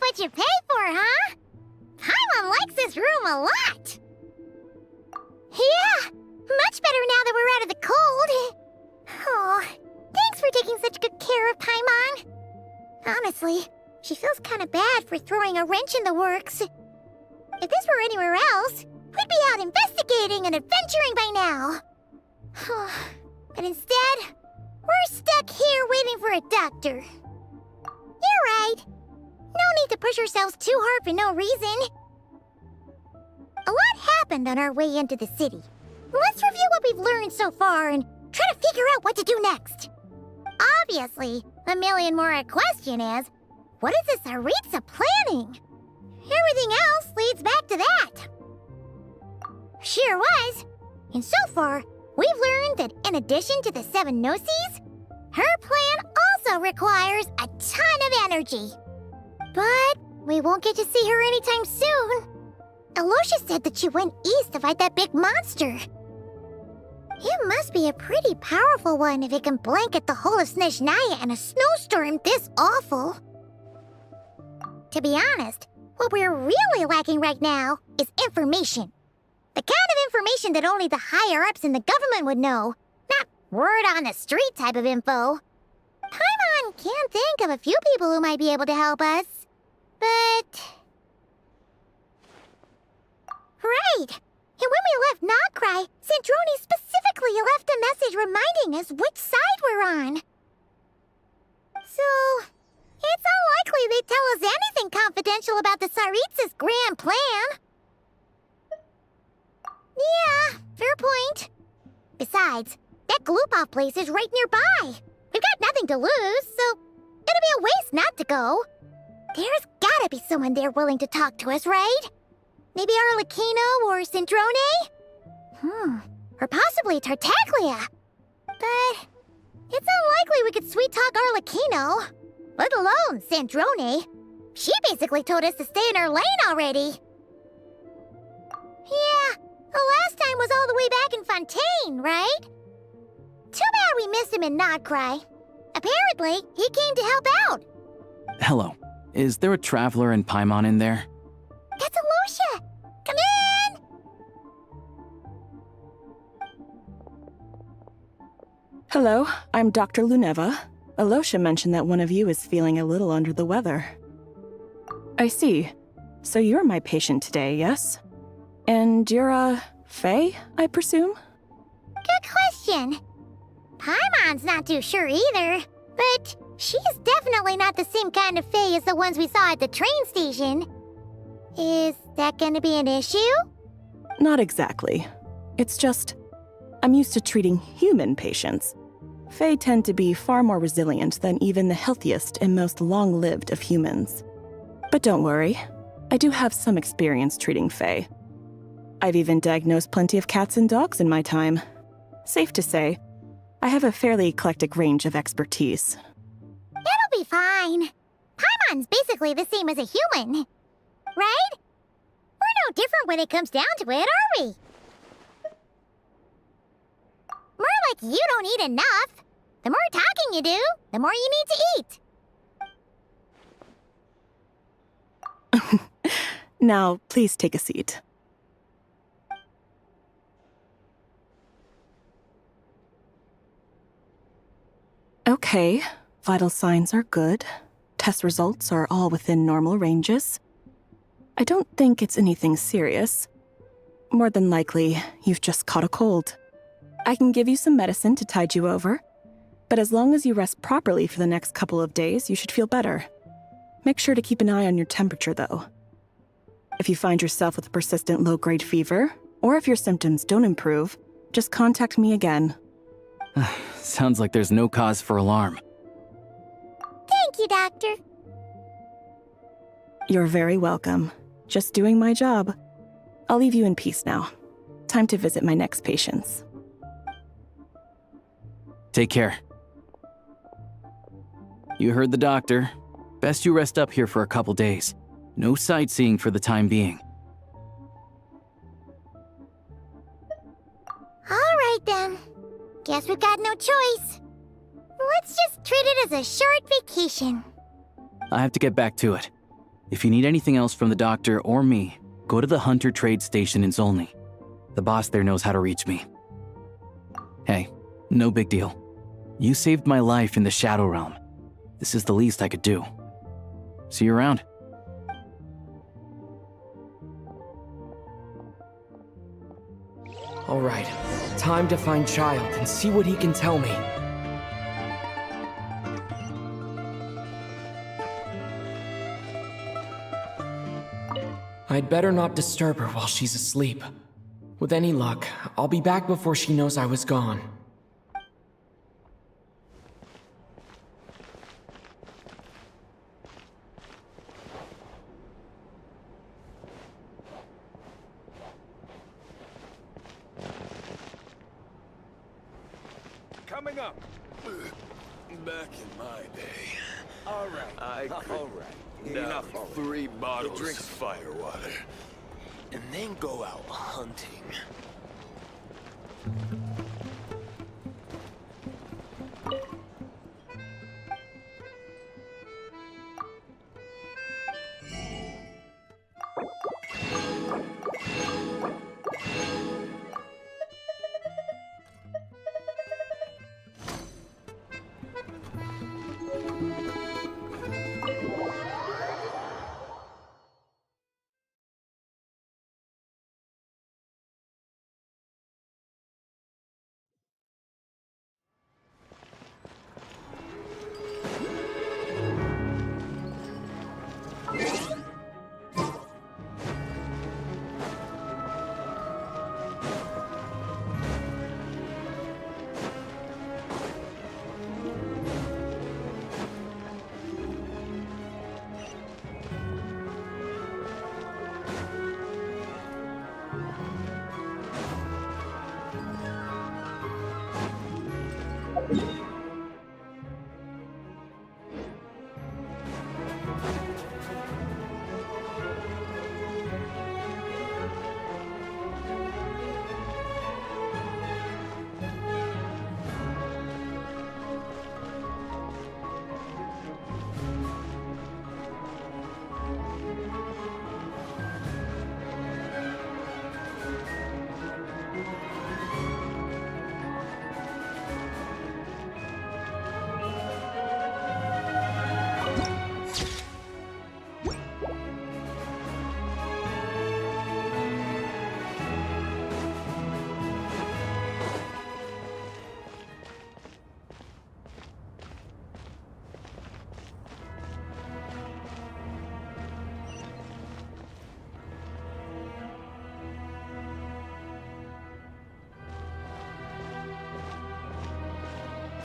what you pay for, huh? Paimon likes this room a lot. Yeah, much better now that we're out of the cold. Oh, thanks for taking such good care of Paimon. Honestly, she feels kind of bad for throwing a wrench in the works. If this were anywhere else, we'd be out investigating and adventuring by now. But instead, we're stuck here waiting for a doctor. You're right. No need to push ourselves too hard for no reason. A lot happened on our way into the city. Let's review what we've learned so far and try to figure out what to do next. Obviously, a million more question is, what is this Tsaritsa planning? Everything else leads back to that. Sure was. And so far, we've learned that in addition to the 7 Gnosis, her plan also requires a ton of energy. But we won't get to see her anytime soon. Alosha said that she went east to fight that big monster. It must be a pretty powerful one if it can blanket the whole of Snezhnaya in a snowstorm this awful. To be honest, what we're really lacking right now is information. The kind of information that only the higher-ups in the government would know. Not word on the street type of info. Paimon can think of a few people who might be able to help us. But... Right! And when we left Nogcry, Sandrone specifically left a message reminding us which side we're on. So, it's unlikely they'd tell us anything confidential about the Tsaritsa's grand plan. Yeah, fair point. Besides, that Glupov place is right nearby. We've got nothing to lose, so it'd be a waste not to go. There's gotta be someone there willing to talk to us, right? Maybe Arlecchino or Sandrone? Or possibly Tartaglia. But it's unlikely we could sweet-talk Arlecchino, let alone Sandrone. She basically told us to stay in her lane already. Yeah, the last time was all the way back in Fontaine, right? Too bad we missed him in Nogcry. Apparently, he came to help out. Hello. Is there a traveler in Paimon in there? That's Alosha! Come in! Hello, I'm Dr. Luneva. Alosha mentioned that one of you is feeling a little under the weather. I see. So you're my patient today, yes? And you're, Faye, I presume? Good question. Paimon's not too sure either, but she's definitely not the same kind of Fae as the ones we saw at the train station. Is that gonna be an issue? Not exactly. It's just, I'm used to treating human patients. Fae tend to be far more resilient than even the healthiest and most long-lived of humans. But don't worry, I do have some experience treating Fae. I've even diagnosed plenty of cats and dogs in my time. Safe to say, I have a fairly eclectic range of expertise. It'll be fine. Paimon's basically the same as a human. Right? We're no different when it comes down to it, are we? More like you don't eat enough. The more talking you do, the more you need to eat. Now, please take a seat. Okay, vital signs are good. Test results are all within normal ranges. I don't think it's anything serious. More than likely, you've just caught a cold. I can give you some medicine to tide you over, but as long as you rest properly for the next couple of days, you should feel better. Make sure to keep an eye on your temperature, though. If you find yourself with a persistent low-grade fever, or if your symptoms don't improve, just contact me again. Sounds like there's no cause for alarm. Thank you, Doctor. You're very welcome. Just doing my job. I'll leave you in peace now. Time to visit my next patients. Take care. You heard the doctor. Best you rest up here for a couple days. No sightseeing for the time being. All right, then. Guess we've got no choice. Let's just treat it as a short vacation. I have to get back to it. If you need anything else from the doctor or me, go to the Hunter Trade Station in Zolny. The boss there knows how to reach me. Hey, no big deal. You saved my life in the Shadow Realm. This is the least I could do. See you around. All right, time to find Child and see what he can tell me. I'd better not disturb her while she's asleep. With any luck, I'll be back before she knows I was gone. Coming up. Back in my day. All right. All right. Now, 3 bottles of fire water. And then go out hunting.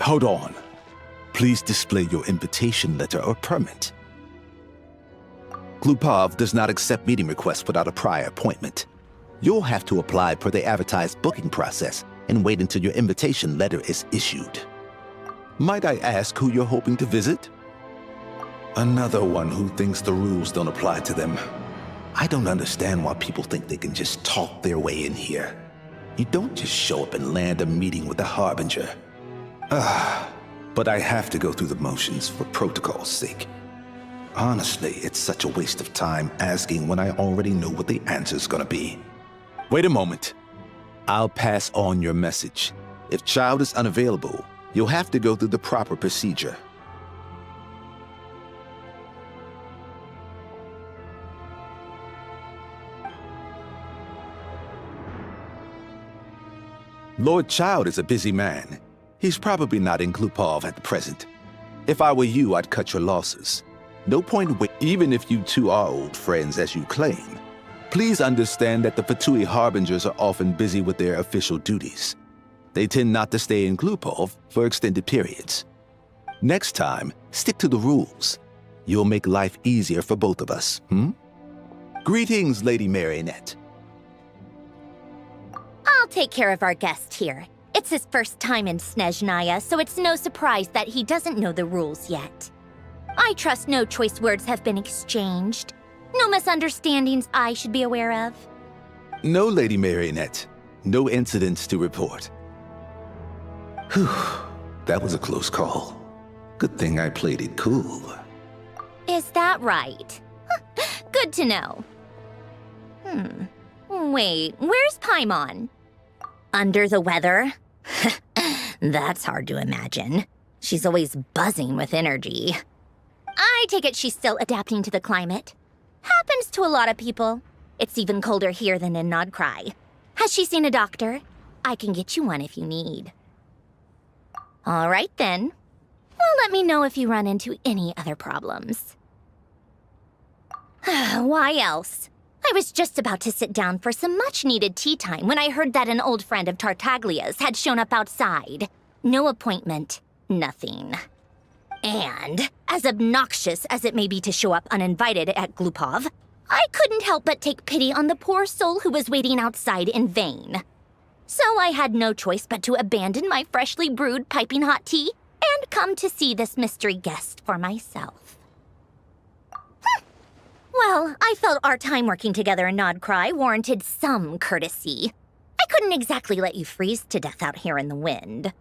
Hold on. Please display your invitation letter or permit. Glupov does not accept meeting requests without a prior appointment. You'll have to apply per the advertised booking process and wait until your invitation letter is issued. Might I ask who you're hoping to visit? Another one who thinks the rules don't apply to them. I don't understand why people think they can just talk their way in here. You don't just show up and land a meeting with the Harbinger. But I have to go through the motions for protocol's sake. Honestly, it's such a waste of time asking when I already know what the answer's gonna be. Wait a moment. I'll pass on your message. If Child is unavailable, you'll have to go through the proper procedure. Lord Child is a busy man. He's probably not in Glupov at the present. If I were you, I'd cut your losses. No point even if you two are old friends as you claim. Please understand that the Fatui Harbingers are often busy with their official duties. They tend not to stay in Glupov for extended periods. Next time, stick to the rules. You'll make life easier for both of us, Greetings, Lady Marionette. I'll take care of our guest here. It's his first time in Snezhnaya, so it's no surprise that he doesn't know the rules yet. I trust no choice words have been exchanged. No misunderstandings I should be aware of. No, Lady Marionette. No incidents to report. Whew, that was a close call. Good thing I played it cool. Is that right? Good to know. Wait, where's Paimon? Under the weather? That's hard to imagine. She's always buzzing with energy. I take it she's still adapting to the climate. Happens to a lot of people. It's even colder here than in Nodcry. Has she seen a doctor? I can get you one if you need. All right, then. Well, let me know if you run into any other problems. Why else? I was just about to sit down for some much-needed tea time when I heard that an old friend of Tartaglia's had shown up outside. No appointment, nothing. And, as obnoxious as it may be to show up uninvited at Glupov, I couldn't help but take pity on the poor soul who was waiting outside in vain. So I had no choice but to abandon my freshly brewed piping hot tea and come to see this mystery guest for myself. Well, I felt our time working together in Nodcry warranted some courtesy. I couldn't exactly let you freeze to death out here in the wind.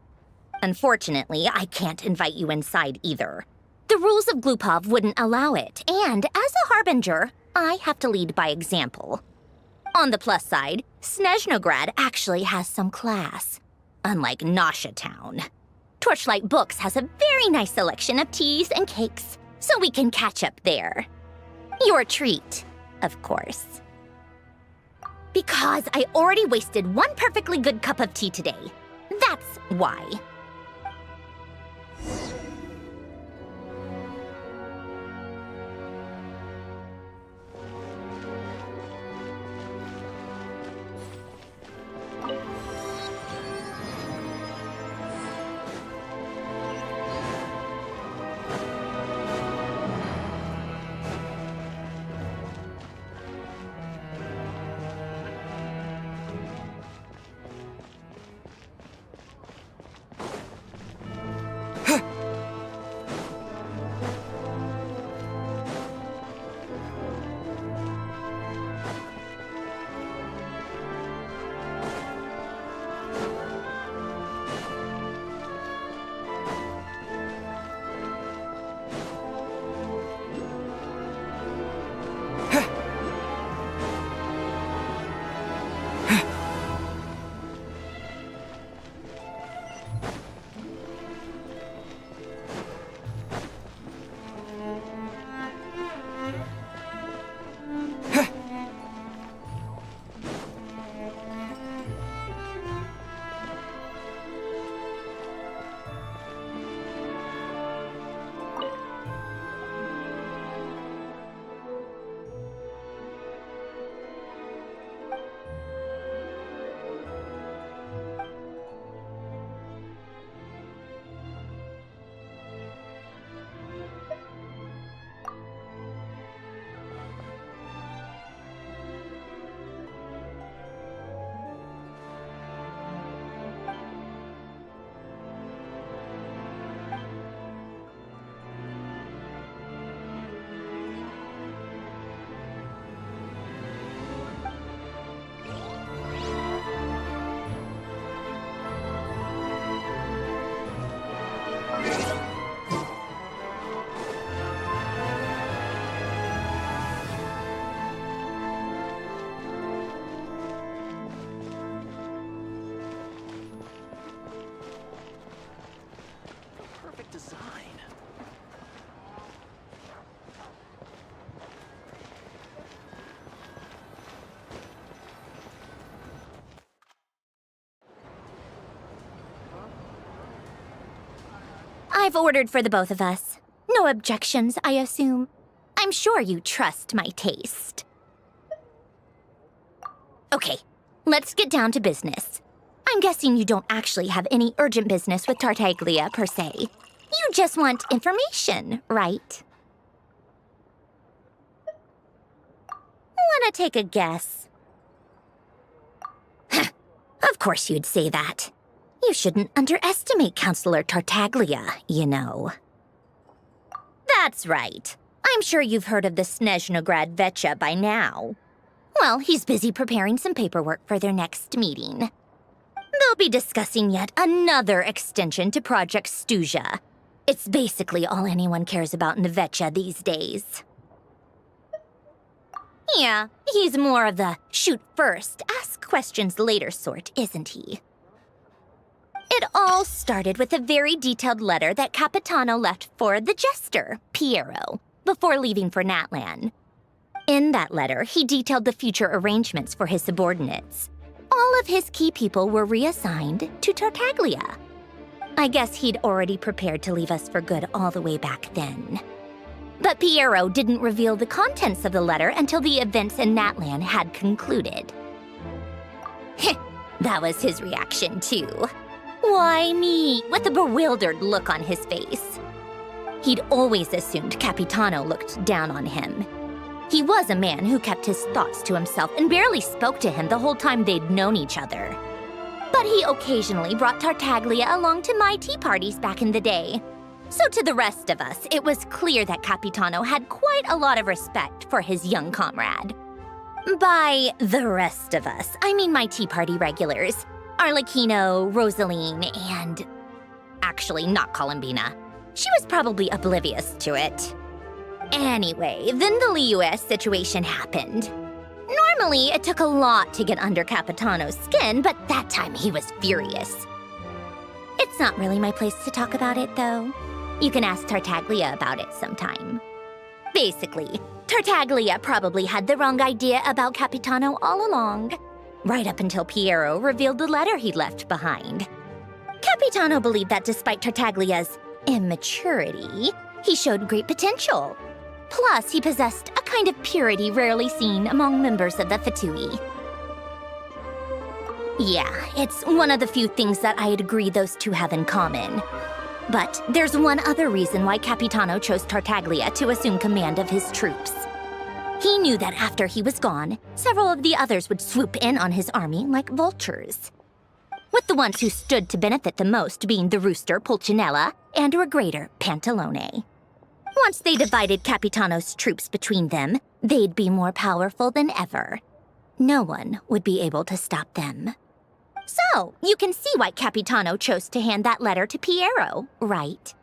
Unfortunately, I can't invite you inside either. The rules of Glupov wouldn't allow it, and as a harbinger, I have to lead by example. On the plus side, Snezhnograd actually has some class, unlike Nasha Town. Torchlight Books has a very nice selection of teas and cakes, so we can catch up there. Your treat, of course. Because I already wasted one perfectly good cup of tea today. That's why. I've ordered for the both of us. No objections, I assume. I'm sure you trust my taste. Okay, let's get down to business. I'm guessing you don't actually have any urgent business with Tartaglia, per se. You just want information, right? Wanna take a guess? Of course you'd say that. You shouldn't underestimate Counselor Tartaglia, you know. That's right. I'm sure you've heard of the Snezhnograd Vetcha by now. Well, he's busy preparing some paperwork for their next meeting. They'll be discussing yet another extension to Project Stuzha. It's basically all anyone cares about in the Vetcha these days. Yeah, he's more of the shoot first, ask questions later sort, isn't he? It all started with a very detailed letter that Capitano left for the jester, Piero, before leaving for Natlan. In that letter, he detailed the future arrangements for his subordinates. All of his key people were reassigned to Tartaglia. I guess he'd already prepared to leave us for good all the way back then. But Piero didn't reveal the contents of the letter until the events in Natlan had concluded. That was his reaction, too. Why me? With a bewildered look on his face. He'd always assumed Capitano looked down on him. He was a man who kept his thoughts to himself and barely spoke to him the whole time they'd known each other. But he occasionally brought Tartaglia along to my tea parties back in the day. So to the rest of us, it was clear that Capitano had quite a lot of respect for his young comrade. By the rest of us, I mean my tea party regulars. Arlecchino, Rosaline, and... actually, not Columbina. She was probably oblivious to it. Anyway, then the Liues situation happened. Normally, it took a lot to get under Capitano's skin, but that time he was furious. It's not really my place to talk about it, though. You can ask Tartaglia about it sometime. Basically, Tartaglia probably had the wrong idea about Capitano all along, right up until Piero revealed the letter he'd left behind. Capitano believed that despite Tartaglia's immaturity, he showed great potential. Plus, he possessed a kind of purity rarely seen among members of the Fatui. Yeah, it's one of the few things that I'd agree those two have in common. But there's one other reason why Capitano chose Tartaglia to assume command of his troops. He knew that after he was gone, several of the others would swoop in on his army like vultures. With the ones who stood to benefit the most being the rooster Pulcinella and regrator Pantalone. Once they divided Capitano's troops between them, they'd be more powerful than ever. No one would be able to stop them. So, you can see why Capitano chose to hand that letter to Piero, right?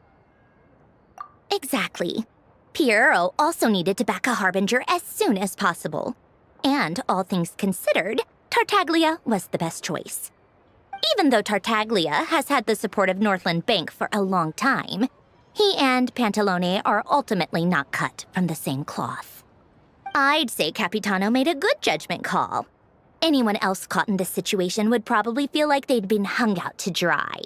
Exactly. Piero also needed to back a harbinger as soon as possible. And, all things considered, Tartaglia was the best choice. Even though Tartaglia has had the support of Northland Bank for a long time, he and Pantalone are ultimately not cut from the same cloth. I'd say Capitano made a good judgment call. Anyone else caught in this situation would probably feel like they'd been hung out to dry.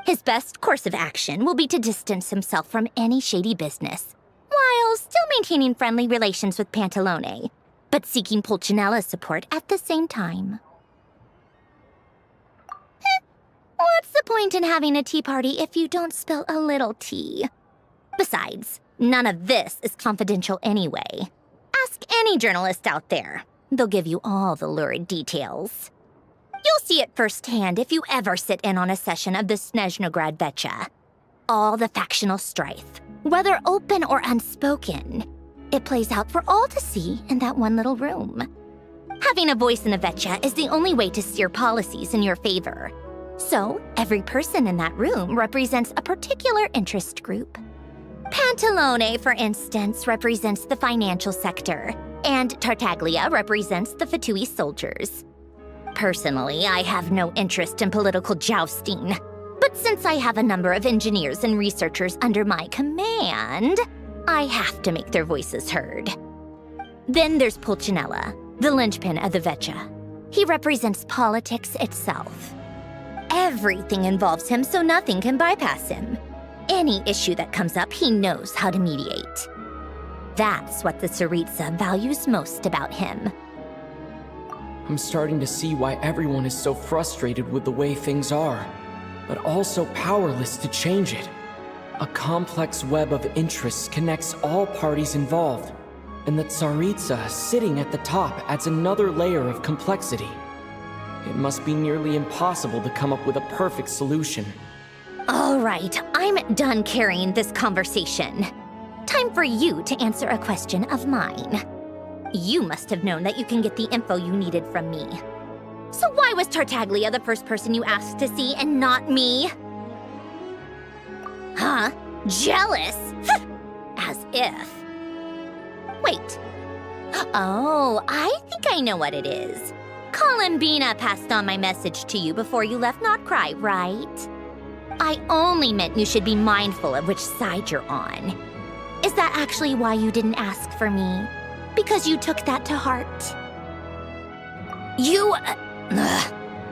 His best course of action will be to distance himself from any shady business, while still maintaining friendly relations with Pantalone, but seeking Pulcinella's support at the same time. What's the point in having a tea party if you don't spill a little tea? Besides, none of this is confidential anyway. Ask any journalist out there. They'll give you all the lurid details. You'll see it firsthand if you ever sit in on a session of the Snezhnograd Vecha. All the factional strife, whether open or unspoken, it plays out for all to see in that one little room. Having a voice in the Vecha is the only way to steer policies in your favor. So, every person in that room represents a particular interest group. Pantalone, for instance, represents the financial sector, and Tartaglia represents the Fatui soldiers. Personally, I have no interest in political jousting, but since I have a number of engineers and researchers under my command, I have to make their voices heard. Then there's Pulcinella, the linchpin of the Vecha. He represents politics itself. Everything involves him, so nothing can bypass him. Any issue that comes up, he knows how to mediate. That's what the Tsaritsa values most about him. I'm starting to see why everyone is so frustrated with the way things are, but also powerless to change it. A complex web of interests connects all parties involved, and the Tsaritsa sitting at the top adds another layer of complexity. It must be nearly impossible to come up with a perfect solution. All right, I'm done carrying this conversation. Time for you to answer a question of mine. You must have known that you can get the info you needed from me. So why was Tartaglia the first person you asked to see and not me? Huh? Jealous? As if. Wait. Oh, I think I know what it is. Columbina passed on my message to you before you left Not Cry, right? I only meant you should be mindful of which side you're on. Is that actually why you didn't ask for me? Because you took that to heart?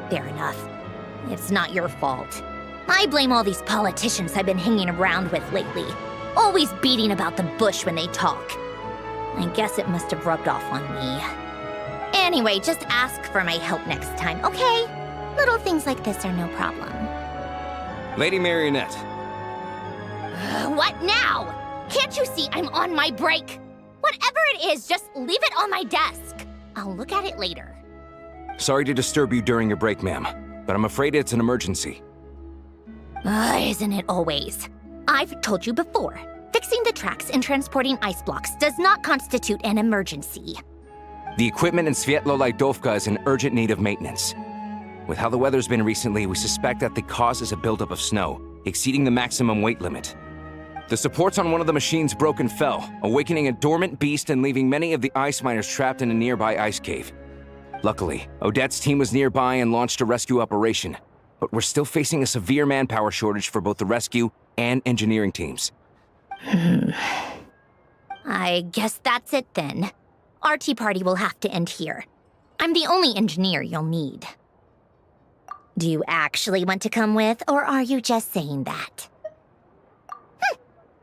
Fair enough. It's not your fault. I blame all these politicians I've been hanging around with lately. Always beating about the bush when they talk. I guess it must have rubbed off on me. Anyway, just ask for my help next time, okay? Little things like this are no problem. Lady Marionette. What now? Can't you see I'm on my break? Whatever it is, just leave it on my desk. I'll look at it later. Sorry to disturb you during your break, ma'am, but I'm afraid it's an emergency. Isn't it always? I've told you before, fixing the tracks and transporting ice blocks does not constitute an emergency. The equipment in Svietlolaidovka is in urgent need of maintenance. With how the weather's been recently, we suspect that the cause is a buildup of snow, exceeding the maximum weight limit. The supports on one of the machines broke and fell, awakening a dormant beast and leaving many of the ice miners trapped in a nearby ice cave. Luckily, Odette's team was nearby and launched a rescue operation, but we're still facing a severe manpower shortage for both the rescue and engineering teams. I guess that's it then. Our tea party will have to end here. I'm the only engineer you'll need. Do you actually want to come with, or are you just saying that?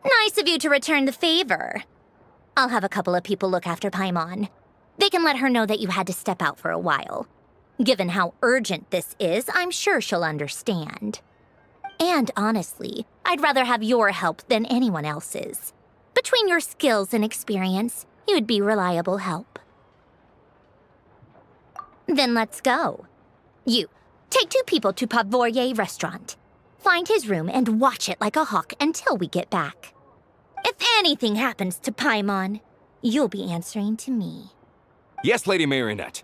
Nice of you to return the favor. I'll have a couple of people look after Paimon. They can let her know that you had to step out for a while. Given how urgent this is, I'm sure she'll understand. And honestly, I'd rather have your help than anyone else's. Between your skills and experience, you'd be reliable help. Then let's go. You, take 2 people to Pavourier restaurant. Find his room and watch it like a hawk until we get back. If anything happens to Paimon, you'll be answering to me. Yes, Lady Marionette.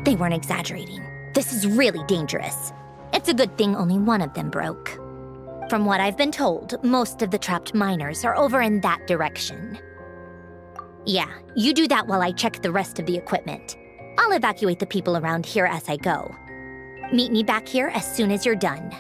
They weren't exaggerating. This is really dangerous. It's a good thing only one of them broke. From what I've been told, most of the trapped miners are over in that direction. Yeah, you do that while I check the rest of the equipment. I'll evacuate the people around here as I go. Meet me back here as soon as you're done.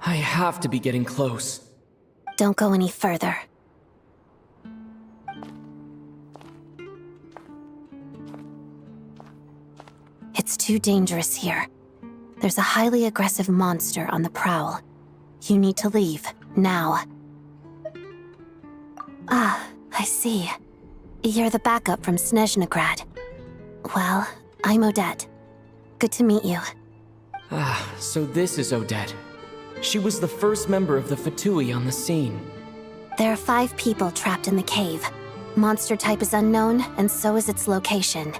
I have to be getting close. Don't go any further. It's too dangerous here. There's a highly aggressive monster on the prowl. You need to leave, now. Ah, I see. You're the backup from Snezhnegrad. Well, I'm Odette. Good to meet you. Ah, so this is Odette. She was the first member of the Fatui on the scene. There are 5 people trapped in the cave. Monster type is unknown, and so is its location.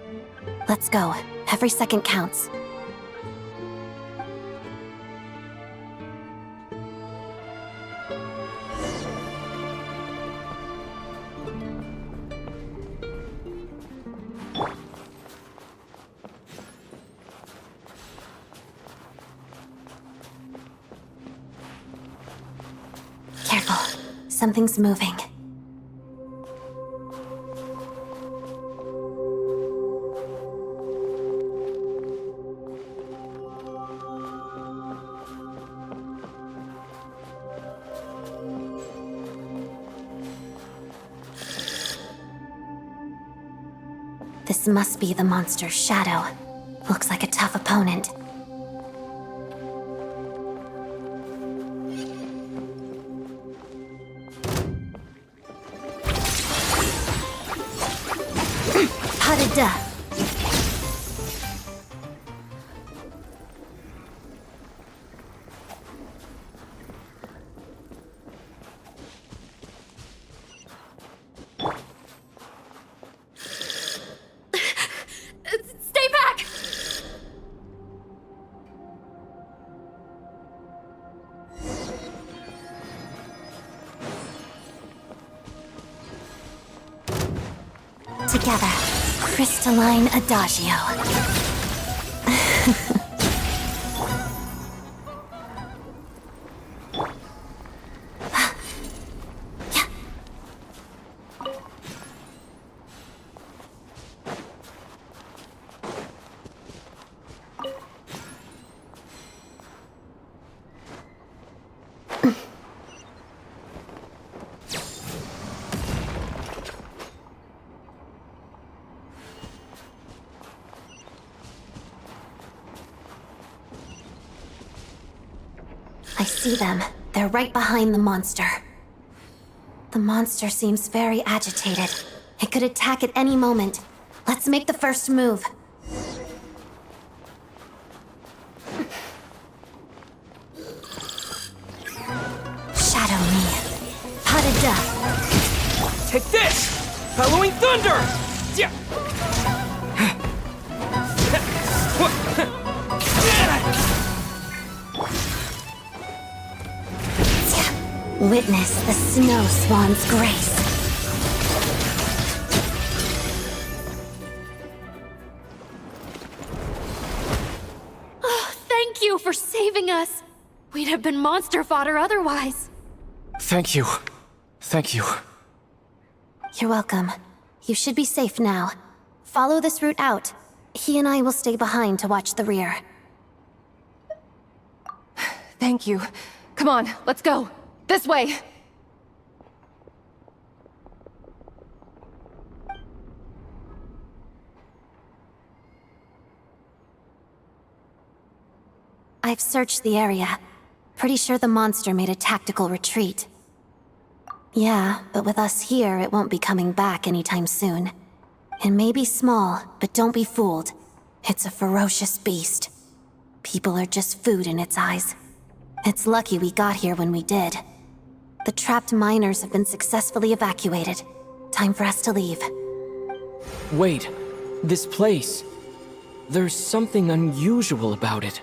Let's go. Every second counts. Careful. Something's moving. This must be the monster's shadow. Looks like a tough opponent. Harada! together. Crystalline Adagio. I see them. They're right behind the monster. The monster seems very agitated. It could attack at any moment. Let's make the first move. Shadow me. Potted death. Take this! Bellowing thunder! Yeah. Witness the snow swan's grace. Oh, thank you for saving us. We'd have been monster fodder otherwise. Thank you. Thank you. You're welcome. You should be safe now. Follow this route out. He and I will stay behind to watch the rear. Thank you. Come on, let's go. This way! I've searched the area. Pretty sure the monster made a tactical retreat. Yeah, but with us here, it won't be coming back anytime soon. It may be small, but don't be fooled. It's a ferocious beast. People are just food in its eyes. It's lucky we got here when we did. The trapped miners have been successfully evacuated. Time for us to leave. Wait, this place. There's something unusual about it.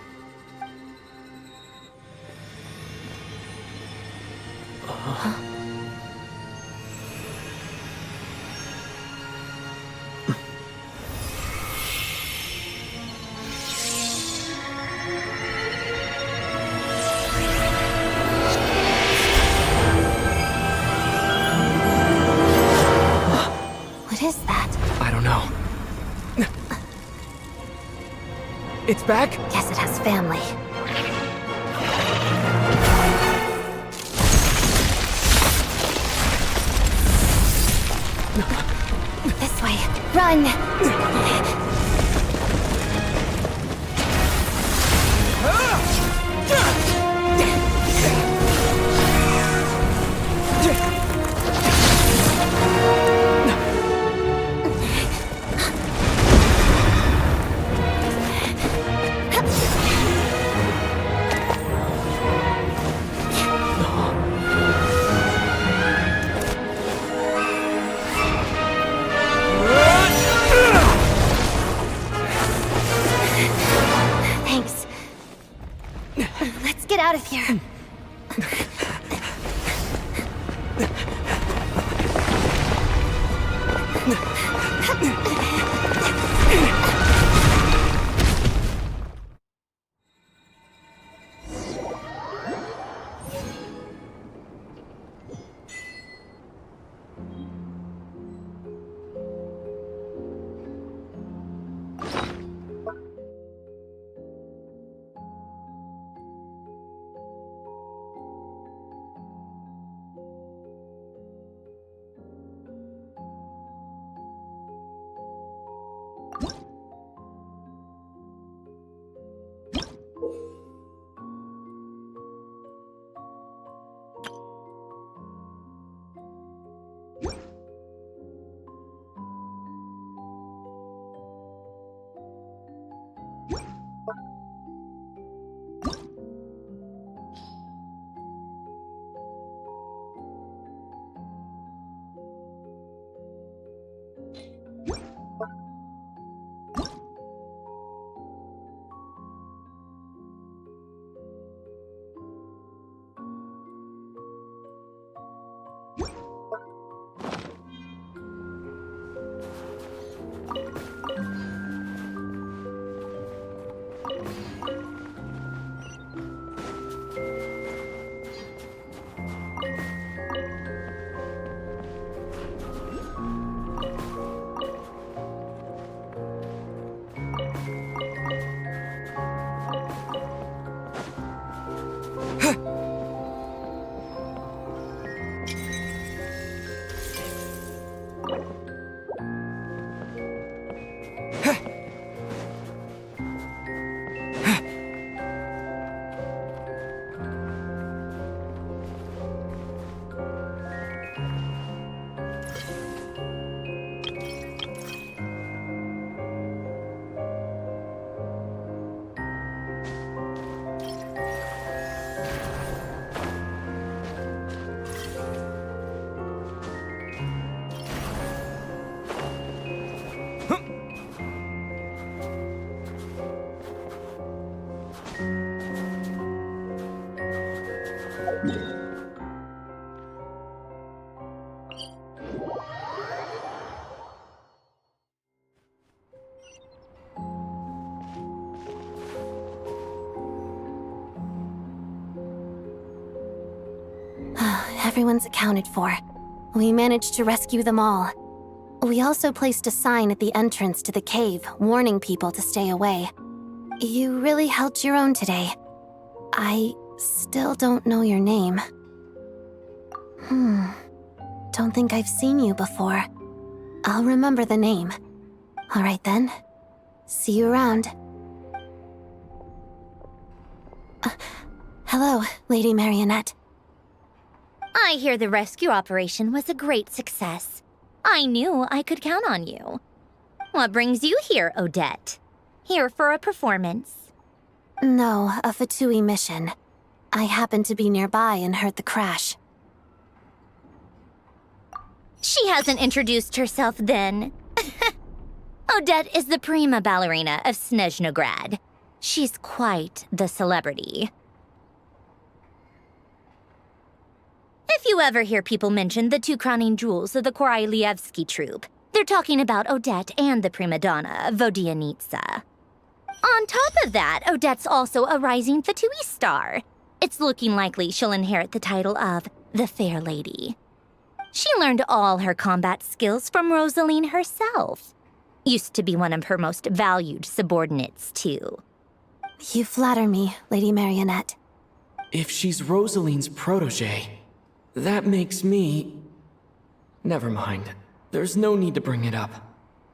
What is that? I don't know. It's back? Guess it has family. This way. Run! Thanks. Let's get out of here. Everyone's accounted for. We managed to rescue them all. We also placed a sign at the entrance to the cave, warning people to stay away. You really held your own today. I still don't know your name. Don't think I've seen you before. I'll remember the name. All right then. See you around. Hello, Lady Marionette. I hear the rescue operation was a great success. I knew I could count on you. What brings you here, Odette? Here for a performance? No, a Fatui mission. I happened to be nearby and heard the crash. She hasn't introduced herself then. Odette is the prima ballerina of Snezhnograd. She's quite the celebrity. If you ever hear people mention the two crowning jewels of the Korailievsky troupe, they're talking about Odette and the prima donna, Vodianitsa. On top of that, Odette's also a rising Fatui star. It's looking likely she'll inherit the title of the Fair Lady. She learned all her combat skills from Rosaline herself. Used to be one of her most valued subordinates, too. You flatter me, Lady Marionette. If she's Rosaline's protege, that makes me... Never mind. There's no need to bring it up.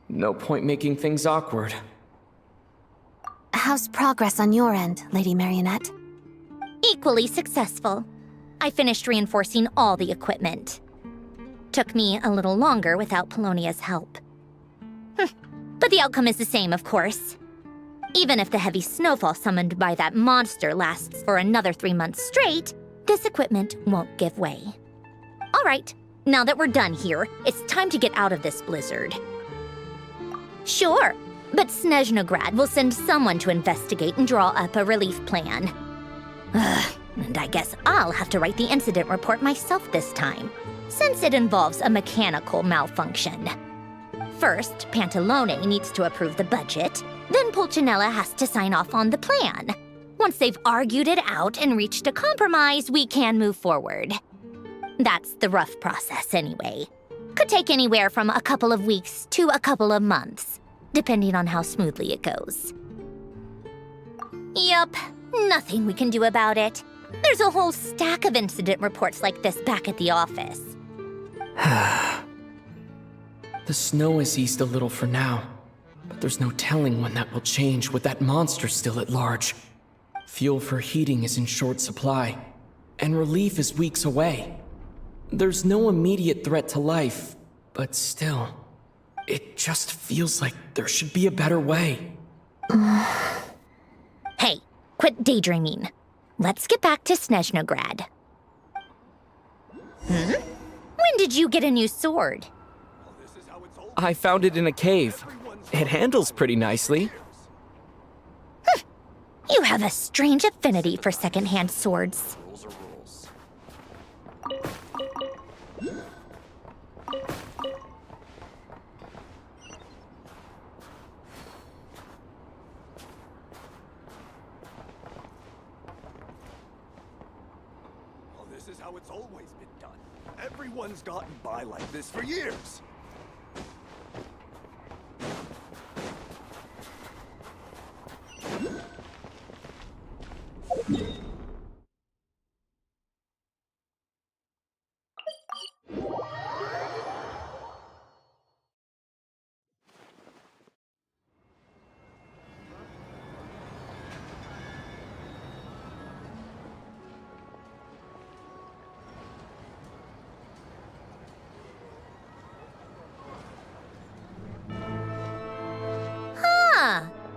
No point making things awkward. How's progress on your end, Lady Marionette? Equally successful. I finished reinforcing all the equipment. Took me a little longer without Polonia's help. But the outcome is the same, of course. Even if the heavy snowfall summoned by that monster lasts for another 3 months straight, this equipment won't give way. All right, now that we're done here, it's time to get out of this blizzard. Sure, but Snezhnograd will send someone to investigate and draw up a relief plan. And I guess I'll have to write the incident report myself this time, since it involves a mechanical malfunction. First, Pantalone needs to approve the budget, then Pulcinella has to sign off on the plan. Once they've argued it out and reached a compromise, we can move forward. That's the rough process anyway. Could take anywhere from a couple of weeks to a couple of months, depending on how smoothly it goes. Yup, nothing we can do about it. There's a whole stack of incident reports like this back at the office. The snow has eased a little for now, but there's no telling when that will change with that monster still at large. Fuel for heating is in short supply, and relief is weeks away. There's no immediate threat to life, but still, it just feels like there should be a better way. Hey, quit daydreaming. Let's get back to Snezhnograd. When did you get a new sword? I found it in a cave. It handles pretty nicely. You have a strange affinity for second-hand swords. is how it's always been done. Everyone's gotten by like this for years.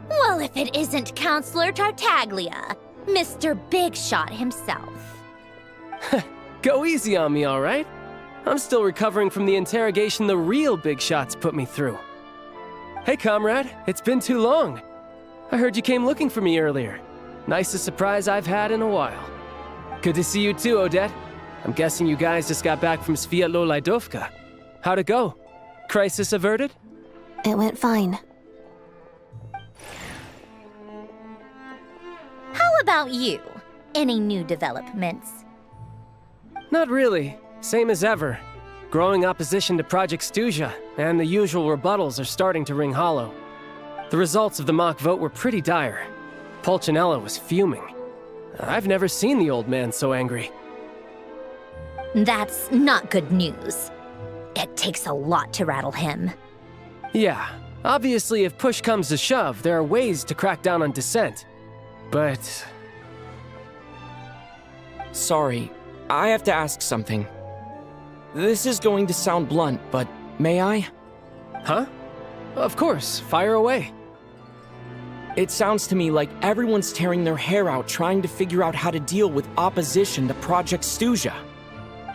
Well, if it isn't Counselor Tartaglia, Mr. Big Shot himself. Go easy on me, all right? I'm still recovering from the interrogation the real Big Shots put me through. Hey, comrade, it's been too long. I heard you came looking for me earlier. Nicest surprise I've had in a while. Good to see you too, Odette. I'm guessing you guys just got back from Sviatlo-Lajdovka. How'd it go? Crisis averted? It went fine. How about you? Any new developments? Not really. Same as ever. Growing opposition to Project Stuja, and the usual rebuttals are starting to ring hollow. The results of the mock vote were pretty dire. Pulcinella was fuming. I've never seen the old man so angry. That's not good news. It takes a lot to rattle him. Yeah, obviously if push comes to shove, there are ways to crack down on dissent. But... Sorry, I have to ask something. This is going to sound blunt, but may I? Huh? Of course, fire away. It sounds to me like everyone's tearing their hair out trying to figure out how to deal with opposition to Project Stuja.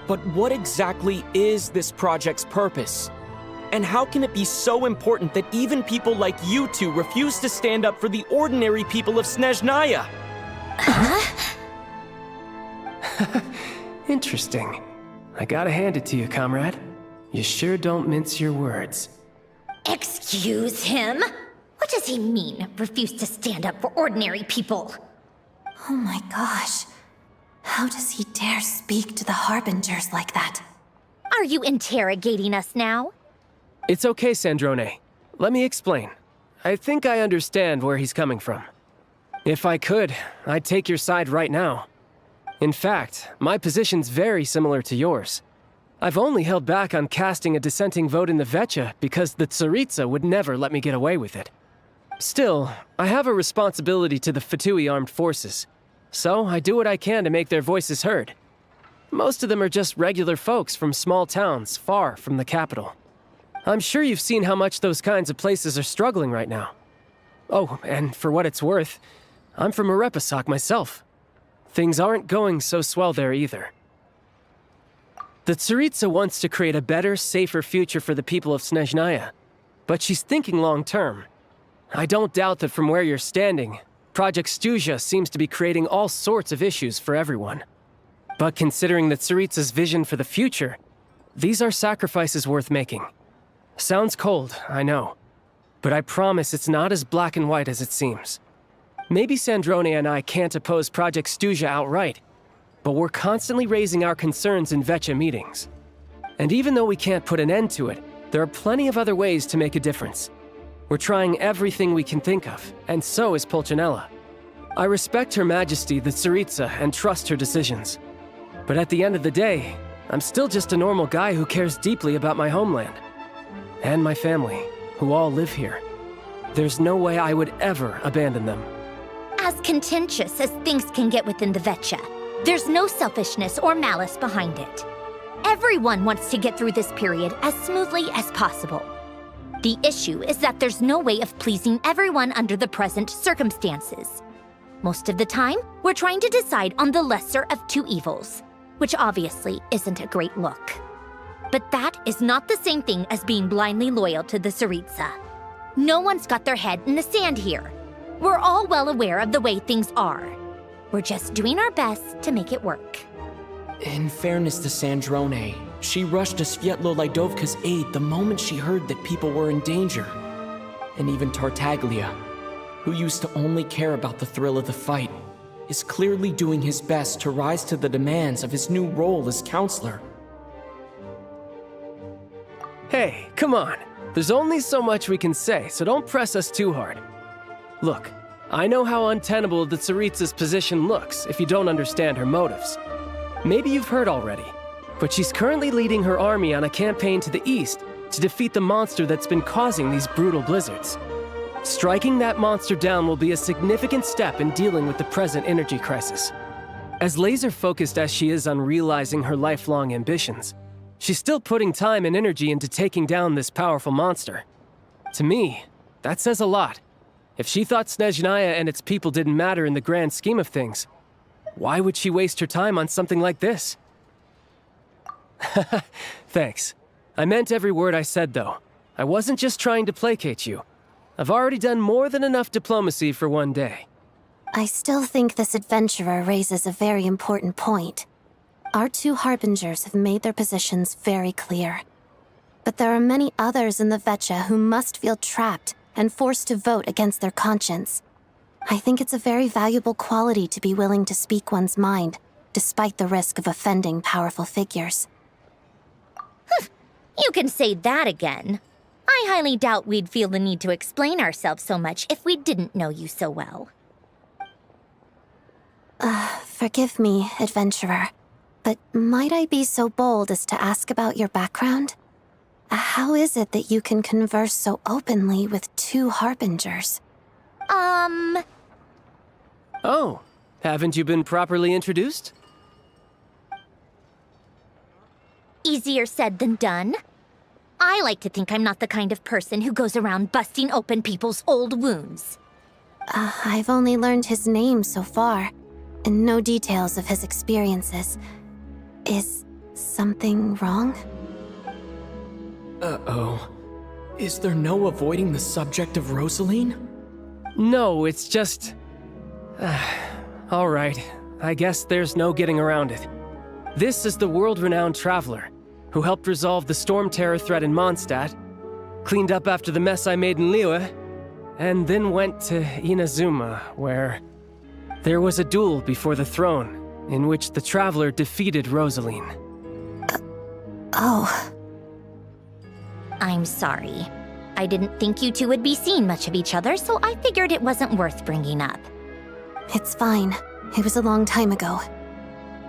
But what exactly is this project's purpose? And how can it be so important that even people like you two refuse to stand up for the ordinary people of Snezhnaya? Interesting. I gotta hand it to you, comrade. You sure don't mince your words. Excuse him? What does he mean, refuse to stand up for ordinary people? Oh my gosh. How does he dare speak to the Harbingers like that? Are you interrogating us now? It's okay, Sandrone. Let me explain. I think I understand where he's coming from. If I could, I'd take your side right now. In fact, my position's very similar to yours. I've only held back on casting a dissenting vote in the Vecha because the Tsaritsa would never let me get away with it. Still, I have a responsibility to the Fatui armed forces, so I do what I can to make their voices heard. Most of them are just regular folks from small towns far from the capital. I'm sure you've seen how much those kinds of places are struggling right now. Oh, and for what it's worth, I'm from Arepasak myself. Things aren't going so swell there either. The Tsaritsa wants to create a better, safer future for the people of Snezhnaya, but she's thinking long-term. I don't doubt that from where you're standing, Project Stuja seems to be creating all sorts of issues for everyone. But considering the Tsaritsa's vision for the future, these are sacrifices worth making. Sounds cold, I know, but I promise it's not as black and white as it seems. Maybe Sandrone and I can't oppose Project Stuja outright, but we're constantly raising our concerns in Vecha meetings. And even though we can't put an end to it, there are plenty of other ways to make a difference. We're trying everything we can think of, and so is Pulcinella. I respect Her Majesty, the Tsaritsa, and trust her decisions. But at the end of the day, I'm still just a normal guy who cares deeply about my homeland. And my family, who all live here. There's no way I would ever abandon them. As contentious as things can get within the Vecha, there's no selfishness or malice behind it. Everyone wants to get through this period as smoothly as possible. The issue is that there's no way of pleasing everyone under the present circumstances. Most of the time, we're trying to decide on the lesser of two evils, which obviously isn't a great look. But that is not the same thing as being blindly loyal to the Tsaritsa. No one's got their head in the sand here. We're all well aware of the way things are. We're just doing our best to make it work. In fairness to Sandrone, she rushed to Sviatlo-Lajdovka's aid the moment she heard that people were in danger. And even Tartaglia, who used to only care about the thrill of the fight, is clearly doing his best to rise to the demands of his new role as counselor. Hey, come on. There's only so much we can say, so don't press us too hard. Look, I know how untenable the Tsaritsa's position looks if you don't understand her motives. Maybe you've heard already, but she's currently leading her army on a campaign to the east to defeat the monster that's been causing these brutal blizzards. Striking that monster down will be a significant step in dealing with the present energy crisis. As laser-focused as she is on realizing her lifelong ambitions, she's still putting time and energy into taking down this powerful monster. To me, that says a lot. If she thought Snezhnaya and its people didn't matter in the grand scheme of things, why would she waste her time on something like this? Thanks. I meant every word I said, though. I wasn't just trying to placate you. I've already done more than enough diplomacy for one day. I still think this adventurer raises a very important point. Our two harbingers have made their positions very clear. But there are many others in the Vetcha who must feel trapped and forced to vote against their conscience. I think it's a very valuable quality to be willing to speak one's mind, despite the risk of offending powerful figures. You can say that again. I highly doubt we'd feel the need to explain ourselves so much if we didn't know you so well. Forgive me, adventurer, but might I be so bold as to ask about your background? How is it that you can converse so openly with two harbingers? Oh, haven't you been properly introduced? Easier said than done. I like to think I'm not the kind of person who goes around busting open people's old wounds. I've only learned his name so far, and no details of his experiences. Is something wrong? Uh-oh. Is there no avoiding the subject of Rosaline? No, it's just... all right, I guess there's no getting around it. This is the world-renowned traveler, who helped resolve the storm terror threat in Mondstadt, cleaned up after the mess I made in Liyue, and then went to Inazuma, where there was a duel before the throne, in which the traveler defeated Rosaline. Oh. I'm sorry. I didn't think you two would be seeing much of each other, so I figured it wasn't worth bringing up. It's fine. It was a long time ago.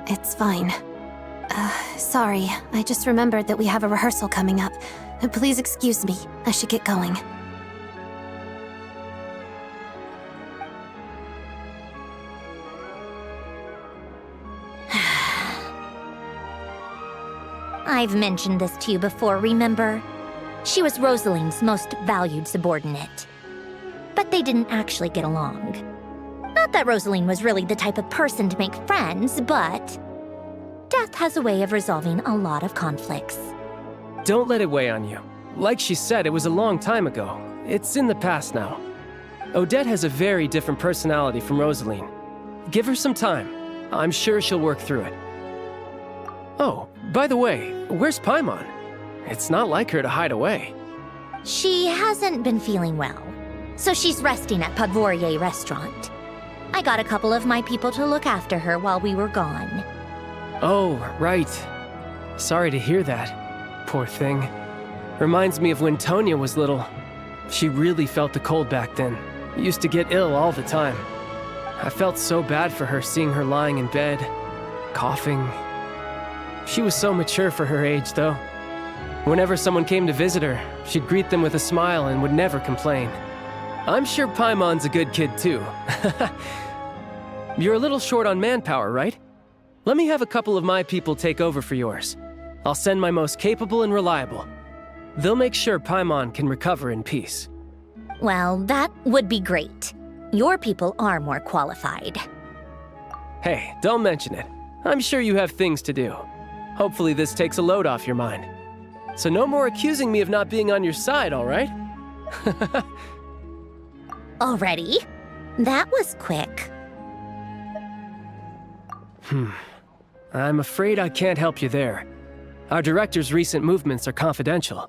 It's fine. Sorry. I just remembered that we have a rehearsal coming up. Please excuse me. I should get going. I've mentioned this to you before, remember? She was Rosaline's most valued subordinate. But they didn't actually get along. Not that Rosaline was really the type of person to make friends, but death has a way of resolving a lot of conflicts. Don't let it weigh on you. Like she said, it was a long time ago. It's in the past now. Odette has a very different personality from Rosaline. Give her some time. I'm sure she'll work through it. Oh, by the way, where's Paimon? It's not like her to hide away. She hasn't been feeling well, so she's resting at Podvorier Restaurant. I got a couple of my people to look after her while we were gone. Oh, right. Sorry to hear that. Poor thing. Reminds me of when Tonya was little. She really felt the cold back then. Used to get ill all the time. I felt so bad for her seeing her lying in bed, coughing. She was so mature for her age, though. Whenever someone came to visit her, she'd greet them with a smile and would never complain. I'm sure Paimon's a good kid, too. You're a little short on manpower, right? Let me have a couple of my people take over for yours. I'll send my most capable and reliable. They'll make sure Paimon can recover in peace. Well, that would be great. Your people are more qualified. Hey, don't mention it. I'm sure you have things to do. Hopefully this takes a load off your mind. So no more accusing me of not being on your side, all right? Already? That was quick. I'm afraid I can't help you there. Our director's recent movements are confidential.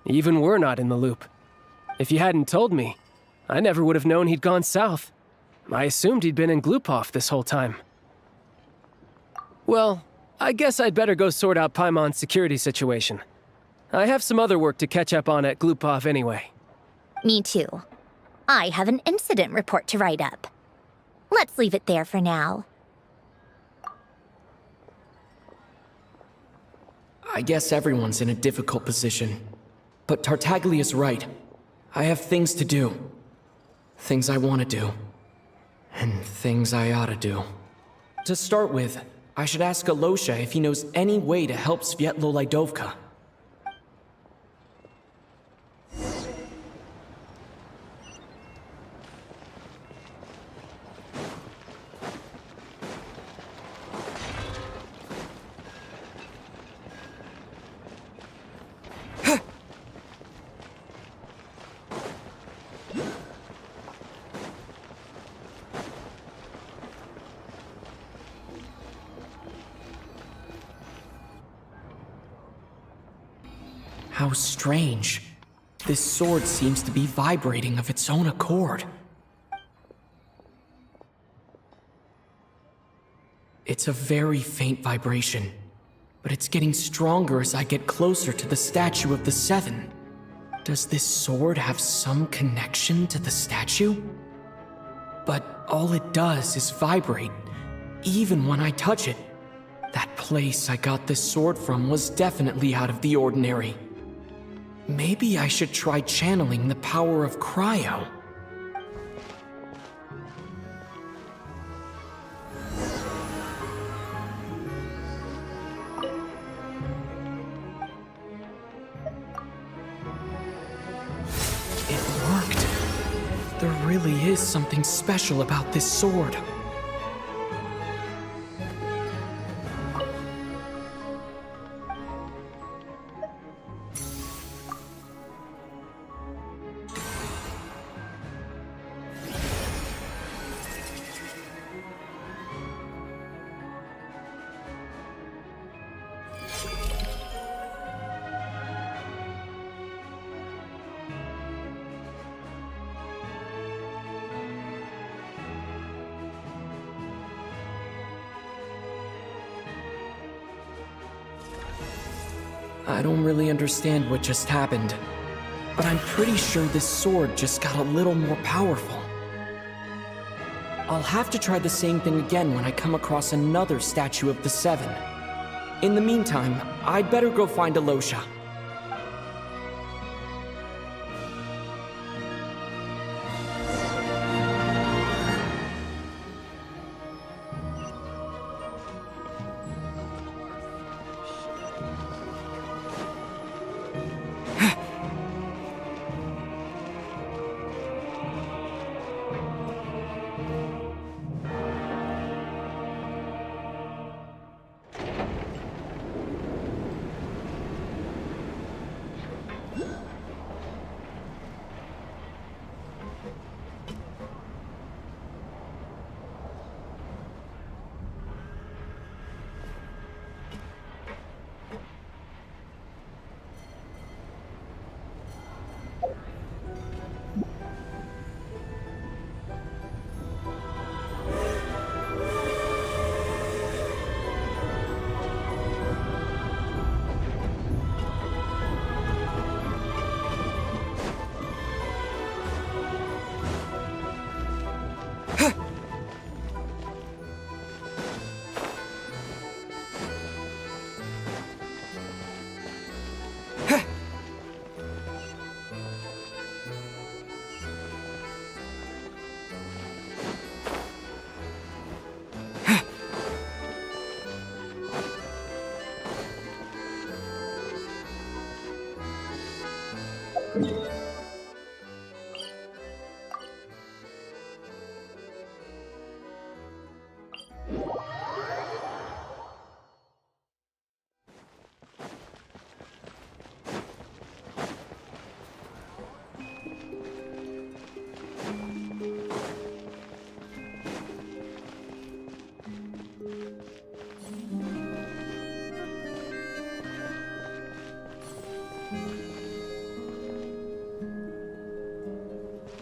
Even we're not in the loop. If you hadn't told me, I never would have known he'd gone south. I assumed he'd been in Glupov this whole time. Well, I guess I'd better go sort out Paimon's security situation. I have some other work to catch up on at Glupov anyway. Me too. I have an incident report to write up. Let's leave it there for now. I guess everyone's in a difficult position. But Tartaglia's right. I have things to do. Things I want to do. And things I ought to do. To start with, I should ask Alosha if he knows any way to help Svietlolaidovka. How strange. This sword seems to be vibrating of its own accord. It's a very faint vibration, but it's getting stronger as I get closer to the statue of the Seven. Does this sword have some connection to the statue? But all it does is vibrate, even when I touch it. That place I got this sword from was definitely out of the ordinary. Maybe I should try channeling the power of cryo. It worked. There really is something special about this sword. I don't really understand what just happened, but I'm pretty sure this sword just got a little more powerful. I'll have to try the same thing again when I come across another statue of the Seven. In the meantime, I'd better go find Alosha.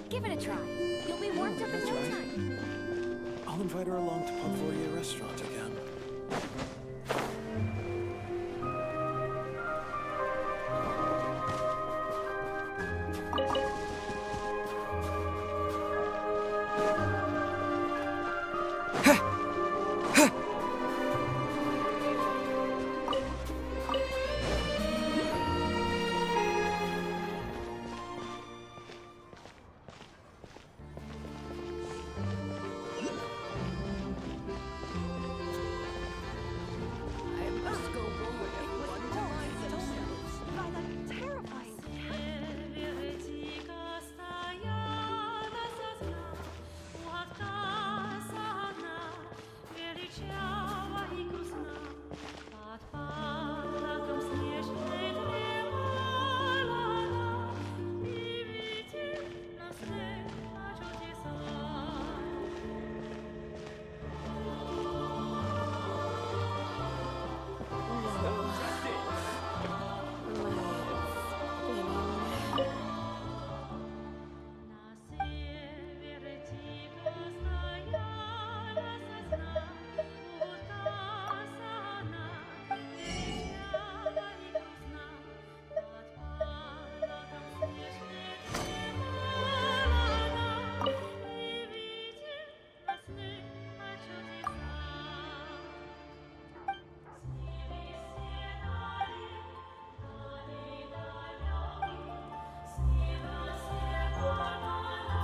Give it a try. You'll be warmed up in no time. I'll invite her along to Pump restaurant again.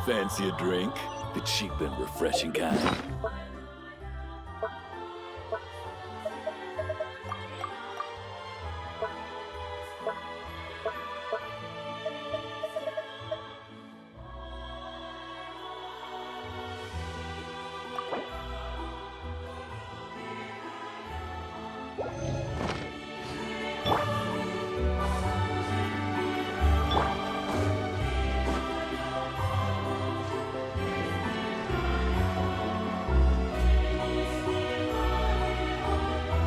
Fancy a drink? The cheap and refreshing kind.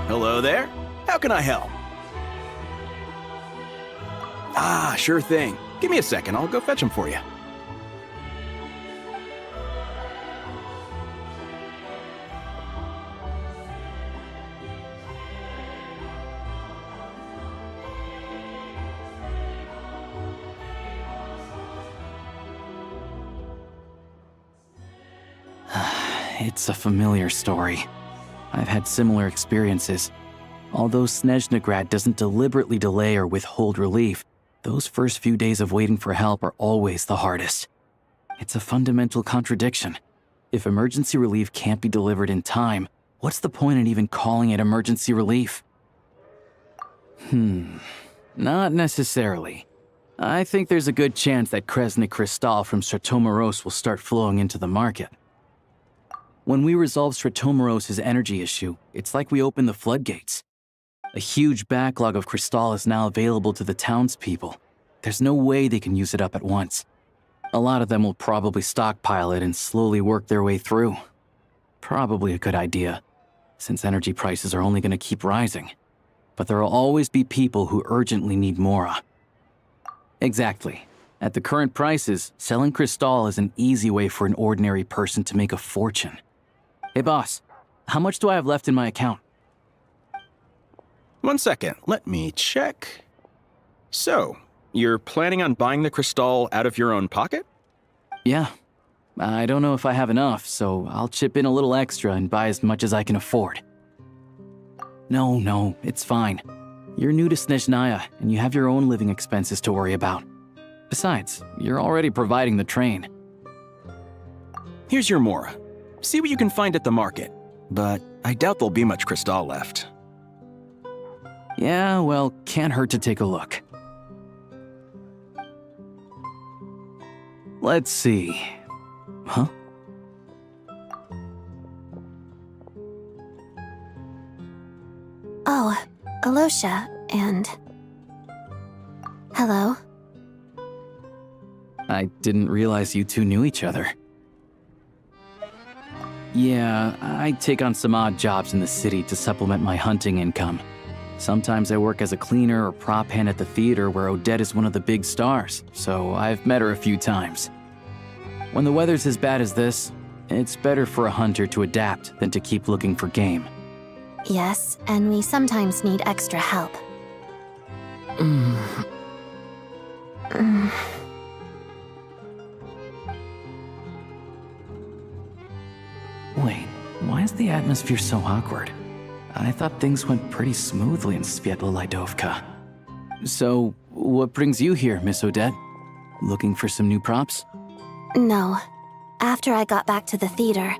Hello there. How can I help? Ah, sure thing. Give me a second. I'll go fetch them for you. It's a familiar story. I've had similar experiences. Although Snezhnegrad doesn't deliberately delay or withhold relief, those first few days of waiting for help are always the hardest. It's a fundamental contradiction. If emergency relief can't be delivered in time, what's the point in even calling it emergency relief? Not necessarily. I think there's a good chance that Krasny Krystal from Stratomoros will start flowing into the market. When we resolve Stratomoros' energy issue, it's like we open the floodgates. A huge backlog of crystal is now available to the townspeople. There's no way they can use it up at once. A lot of them will probably stockpile it and slowly work their way through. Probably a good idea, since energy prices are only going to keep rising. But there will always be people who urgently need Mora. Exactly. At the current prices, selling crystal is an easy way for an ordinary person to make a fortune. Hey boss, how much do I have left in my account? 1 second, let me check. So, you're planning on buying the crystal out of your own pocket? Yeah. I don't know if I have enough, so I'll chip in a little extra and buy as much as I can afford. No, it's fine. You're new to Snezhnaya, and you have your own living expenses to worry about. Besides, you're already providing the train. Here's your Mora. See what you can find at the market, but I doubt there'll be much crystal left. Yeah, well, can't hurt to take a look. Let's see. Huh? Oh, Alosha, and... Hello? I didn't realize you two knew each other. Yeah, I take on some odd jobs in the city to supplement my hunting income. Sometimes I work as a cleaner or prop hand at the theater where Odette is one of the big stars, so I've met her a few times. When the weather's as bad as this, It's better for a hunter to adapt than to keep looking for game. Yes, and we sometimes need extra help. Wait, why is the atmosphere so awkward? I thought things went pretty smoothly in Svietlo-Lidovka. So, what brings you here, Miss Odette? Looking for some new props? No. After I got back to the theater,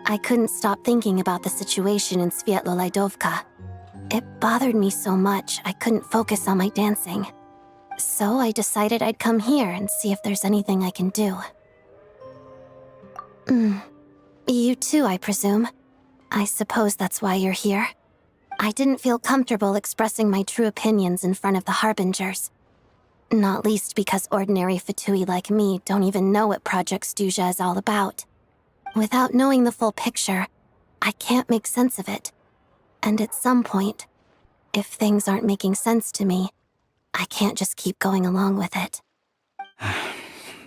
I couldn't stop thinking about the situation in Svietlo-Lidovka. It bothered me so much I couldn't focus on my dancing. So I decided I'd come here and see if there's anything I can do. You too, I presume. I suppose that's why you're here. I didn't feel comfortable expressing my true opinions in front of the Harbingers. Not least because ordinary Fatui like me don't even know what Project Stuja is all about. Without knowing the full picture, I can't make sense of it. And at some point, if things aren't making sense to me, I can't just keep going along with it.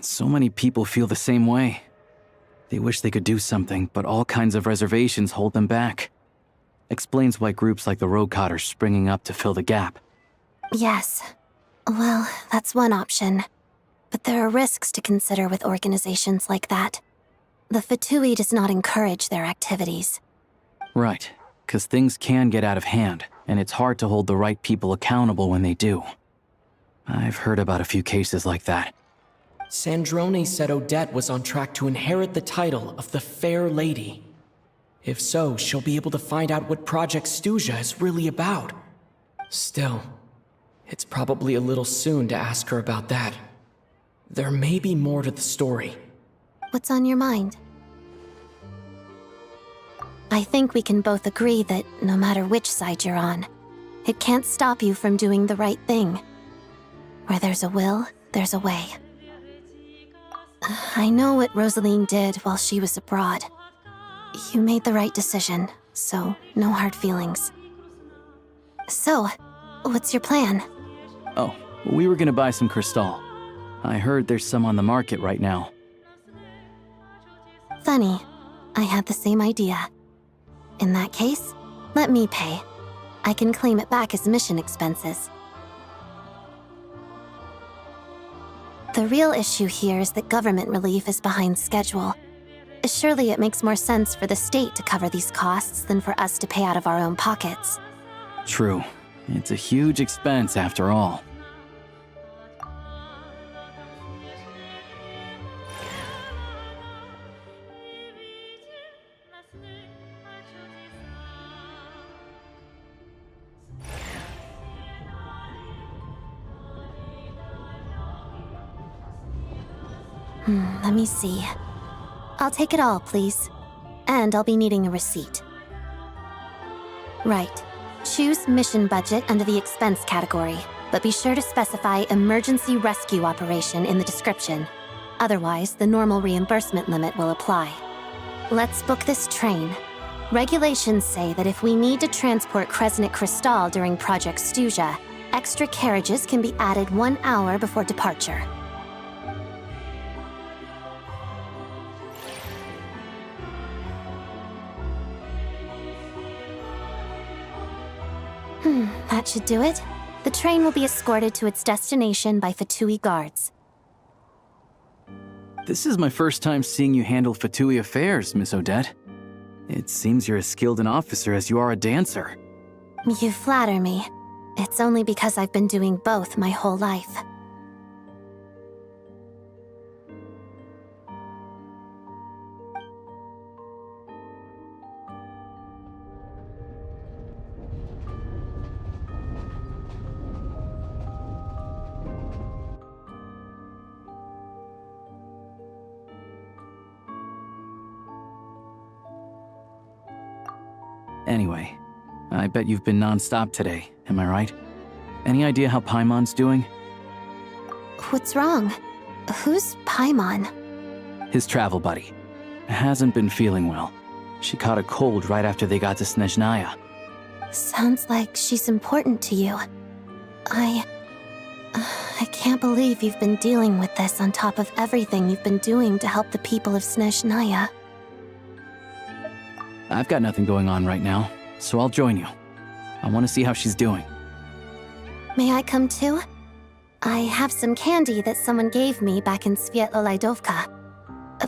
So many people feel the same way. They wish they could do something, but all kinds of reservations hold them back. Explains why groups like the Rokot are springing up to fill the gap. Yes. Well, that's one option. But there are risks to consider with organizations like that. The Fatui does not encourage their activities. Right, because things can get out of hand, and it's hard to hold the right people accountable when they do. I've heard about a few cases like that. Sandrone said Odette was on track to inherit the title of the Fair Lady. If so, she'll be able to find out what Project Stuja is really about. Still, it's probably a little soon to ask her about that. There may be more to the story. What's on your mind? I think we can both agree that no matter which side you're on, it can't stop you from doing the right thing. Where there's a will, there's a way. I know what Rosaline did while she was abroad. You made the right decision, so no hard feelings. So, what's your plan? Oh, we were gonna buy some crystal. I heard there's some on the market right now. Funny. I had the same idea. In that case, let me pay. I can claim it back as mission expenses. The real issue here is that government relief is behind schedule. Surely it makes more sense for the state to cover these costs than for us to pay out of our own pockets. True. It's a huge expense after all. Let me see. I'll take it all, please. And I'll be needing a receipt. Right. Choose mission budget under the expense category, but be sure to specify emergency rescue operation in the description. Otherwise, the normal reimbursement limit will apply. Let's book this train. Regulations say that if we need to transport Kresnik Crystal during Project Stuja, extra carriages can be added 1 hour before departure. That should do it. The train will be escorted to its destination by Fatui guards. This is my first time seeing you handle Fatui affairs, Miss Odette. It seems you're as skilled an officer as you are a dancer. You flatter me. It's only because I've been doing both my whole life. Anyway, I bet you've been non-stop today, am I right? Any idea how Paimon's doing? What's wrong? Who's Paimon? His travel buddy. Hasn't been feeling well. She caught a cold right after they got to Snezhnaya. Sounds like she's important to you. I can't believe you've been dealing with this on top of everything you've been doing to help the people of Snezhnaya. I've got nothing going on right now, so I'll join you. I want to see how she's doing. May I come too? I have some candy that someone gave me back in Svietlo-Laidovka.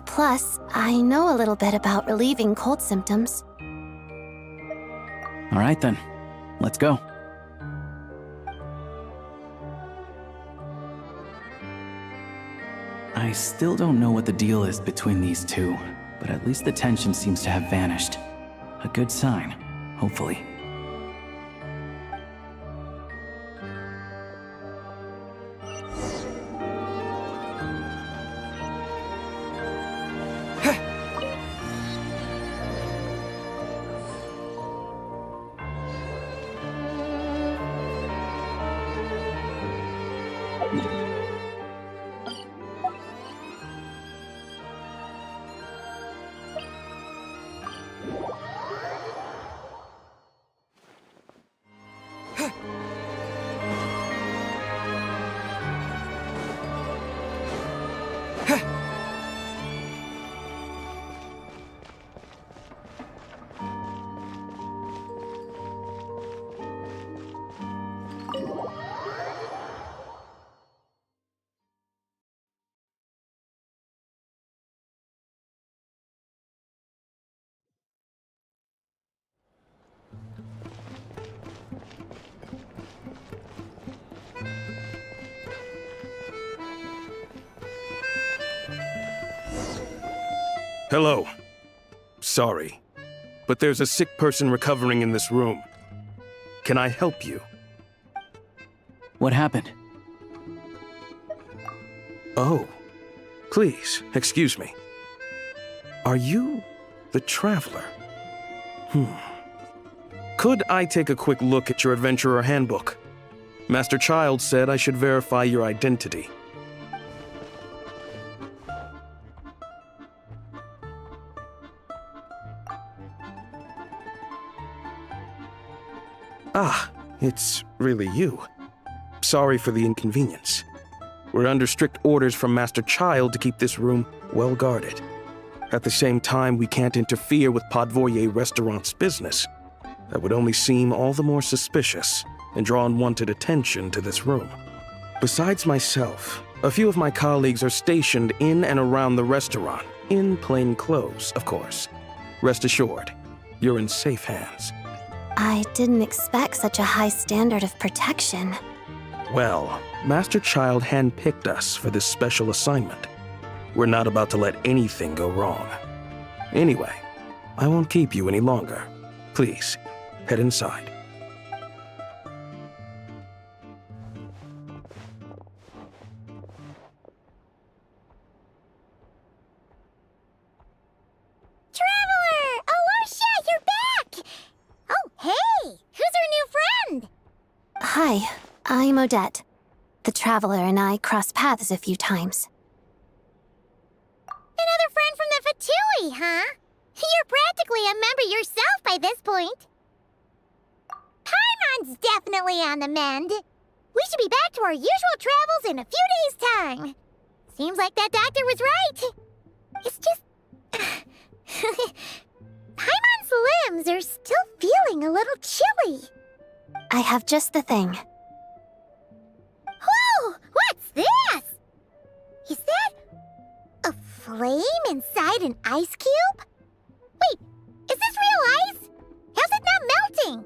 Plus, I know a little bit about relieving cold symptoms. All right then, let's go. I still don't know what the deal is between these two, but at least the tension seems to have vanished. A good sign, hopefully. Hello. Sorry, but there's a sick person recovering in this room. Can I help you? What happened? Oh, please, excuse me. Are you the Traveler? Could I take a quick look at your Adventurer Handbook? Master Child said I should verify your identity. Ah, it's really you. Sorry for the inconvenience. We're under strict orders from Master Child to keep this room well guarded. At the same time, we can't interfere with Podvoye Restaurant's business. That would only seem all the more suspicious and draw unwanted attention to this room. Besides myself, a few of my colleagues are stationed in and around the restaurant, in plain clothes, of course. Rest assured, you're in safe hands. I didn't expect such a high standard of protection. Well, Master Child handpicked us for this special assignment. We're not about to let anything go wrong. Anyway, I won't keep you any longer. Please, head inside. Traveler! Alicia, you're back! Oh, hey! Who's our new friend? Hi, I'm Odette. The Traveler and I crossed paths a few times. Another friend from the Fatui, huh? You're practically a member yourself by this point. Paimon's definitely on the mend. We should be back to our usual travels in a few days' time. Seems like that doctor was right. It's just... Paimon's limbs are still feeling a little chilly. I have just the thing. Whoa! What's this? Is that a flame inside an ice cube? Wait, is this real ice? How's it not melting?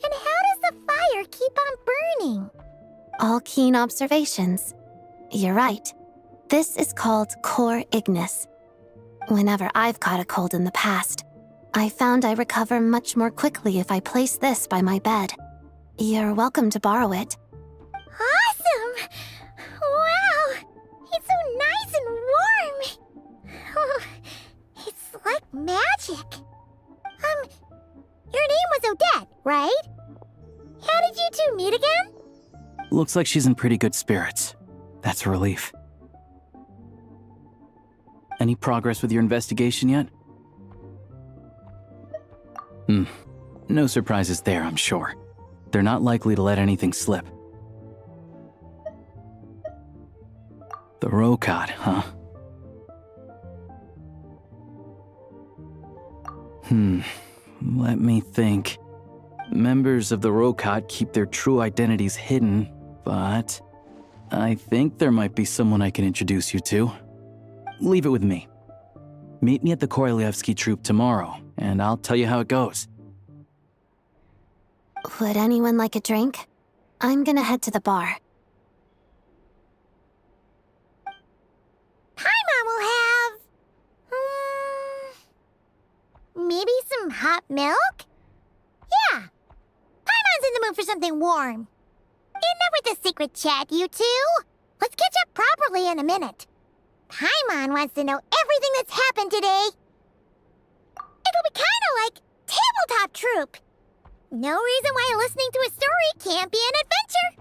And how does the fire keep on burning? All keen observations. You're right. This is called core ignis. Whenever I've caught a cold in the past, I found I recover much more quickly if I place this by my bed. You're welcome to borrow it. Awesome! Wow! It's so nice and warm! Oh, it's like magic. Your name was Odette, right? How did you two meet again? Looks like she's in pretty good spirits. That's a relief. Any progress with your investigation yet? No surprises there, I'm sure. They're not likely to let anything slip. The Rokad, huh? Let me think. Members of the Rokot keep their true identities hidden, but I think there might be someone I can introduce you to. Leave it with me. Meet me at the Korolyevsky troop tomorrow, and I'll tell you how it goes. Would anyone like a drink? I'm gonna head to the bar. Paimon will have... maybe some hot milk? Yeah. Paimon's in the mood for something warm. Enough with the secret chat, you two. Let's catch up properly in a minute. Paimon wants to know everything that's happened today. It'll be kinda like tabletop troop. No reason why listening to a story can't be an adventure.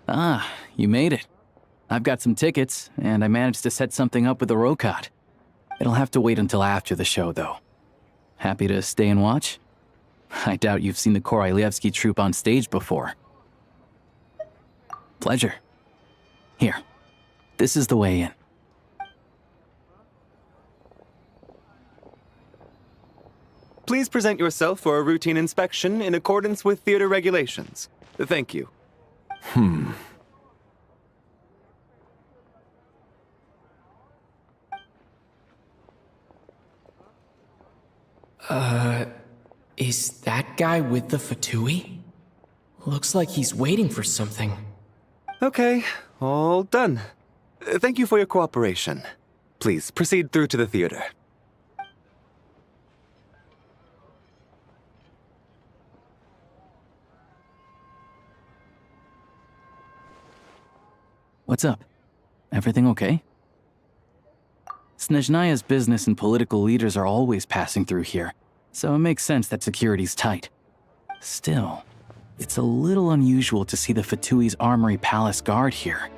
Ah, you made it. I've got some tickets, and I managed to set something up with the Rokot. It'll have to wait until after the show, though. Happy to stay and watch? I doubt you've seen the Korolyevsky troupe on stage before. Pleasure. Here, this is the way in. Please present yourself for a routine inspection in accordance with theater regulations. Thank you. Is that guy with the Fatui? Looks like he's waiting for something. Okay, all done. Thank you for your cooperation. Please proceed through to the theater. What's up? Everything okay? Snezhnaya's business and political leaders are always passing through here, so it makes sense that security's tight. Still, it's a little unusual to see the Fatui's Armory Palace guard here.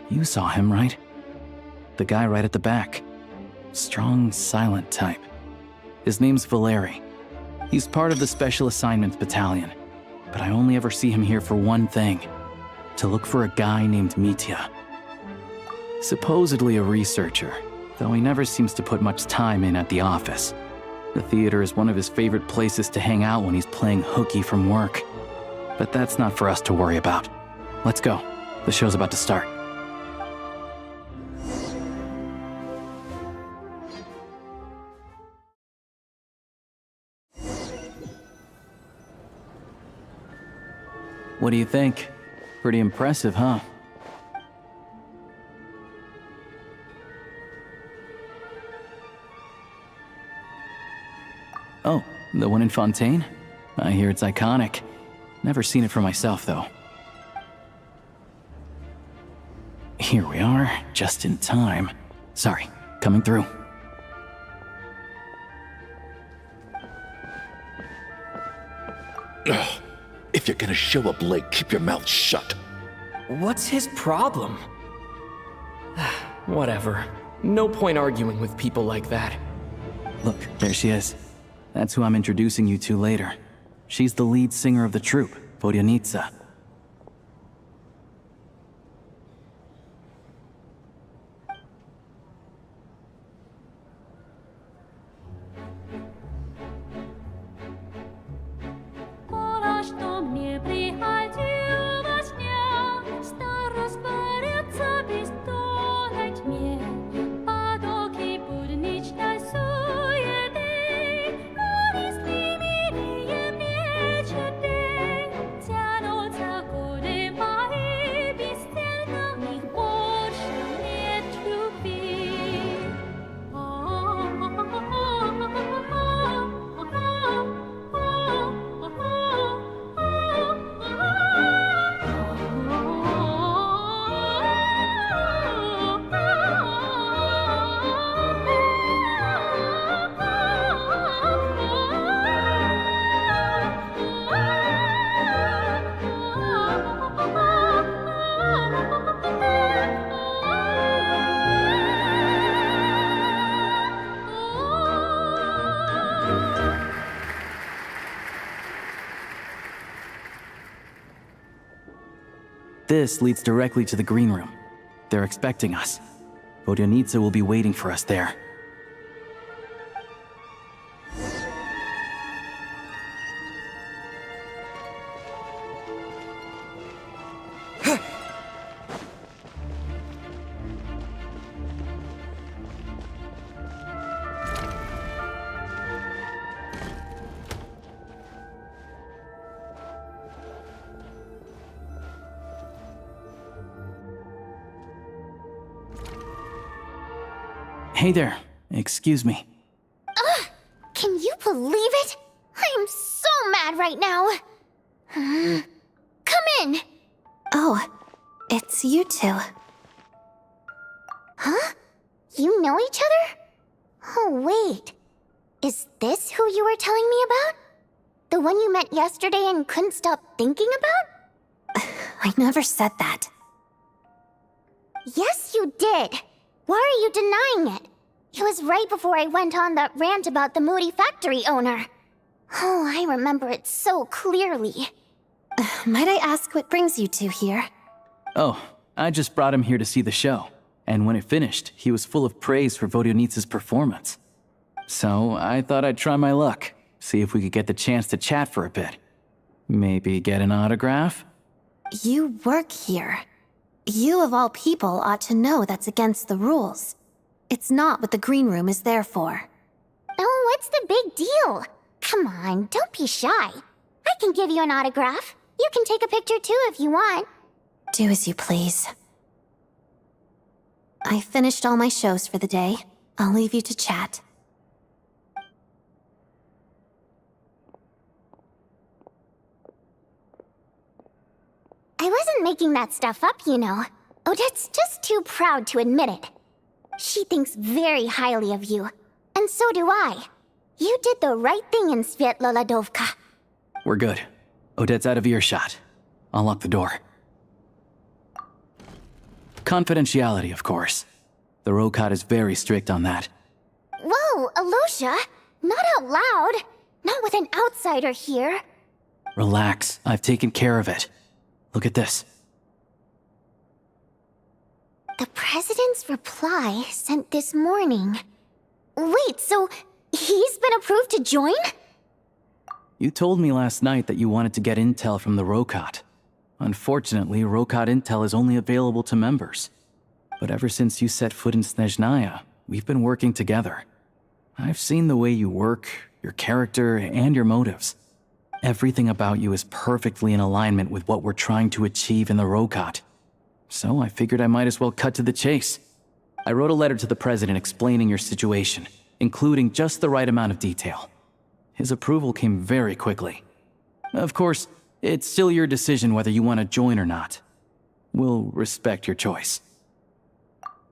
You saw him, right? The guy right at the back. Strong, silent type. His name's Valeri. He's part of the Special Assignments Battalion, but I only ever see him here for one thing: to look for a guy named Mitya. Supposedly a researcher, though he never seems to put much time in at the office. The theater is one of his favorite places to hang out when he's playing hooky from work. But that's not for us to worry about. Let's go. The show's about to start. What do you think? Pretty impressive, huh? Oh, the one in Fontaine? I hear it's iconic. Never seen it for myself, though. Here we are, just in time. Sorry, coming through. Ugh. If you're gonna show up late, keep your mouth shut. What's his problem? Whatever. No point arguing with people like that. Look, there she is. That's who I'm introducing you to later. She's the lead singer of the troupe, Vodyanitsa. что мне приходил во сне, старость борется бездонной тьме, потоки будничной суеты, мысли мирием вечерней, тянутся годы мои бесцельно, в них больше нет любви. This leads directly to the green room. They're expecting us. Vodyanitsa will be waiting for us there. Hey there. Excuse me. Can you believe it? I am so mad right now. Come in. Oh, it's you two. Huh? You know each other? Oh, wait. Is this who you were telling me about? The one you met yesterday and couldn't stop thinking about? I never said that. Yes, you did. Why are you denying it? It was right before I went on that rant about the moody factory owner. Oh, I remember it so clearly. Might I ask what brings you two here? Oh, I just brought him here to see the show. And when it finished, he was full of praise for Vodyanitsa's performance. So I thought I'd try my luck, see if we could get the chance to chat for a bit. Maybe get an autograph? You work here. You of all people ought to know that's against the rules. It's not what the green room is there for. Oh, what's the big deal? Come on, don't be shy. I can give you an autograph. You can take a picture too if you want. Do as you please. I finished all my shows for the day. I'll leave you to chat. I wasn't making that stuff up, you know. Odette's just too proud to admit it. She thinks very highly of you, and so do I. You did the right thing in Svetloladovka. We're good. Odette's out of earshot. I'll lock the door. Confidentiality, of course. The Rokot is very strict on that. Whoa, Alosha! Not out loud! Not with an outsider here. Relax, I've taken care of it. Look at this. The president's reply sent this morning. Wait, so he's been approved to join? You told me last night that you wanted to get intel from the Rokot. Unfortunately, Rokot intel is only available to members. But ever since you set foot in Snezhnaya, we've been working together. I've seen the way you work, your character, and your motives. Everything about you is perfectly in alignment with what we're trying to achieve in the Rokot. So I figured I might as well cut to the chase. I wrote a letter to the president explaining your situation, including just the right amount of detail. His approval came very quickly. Of course, it's still your decision whether you want to join or not. We'll respect your choice.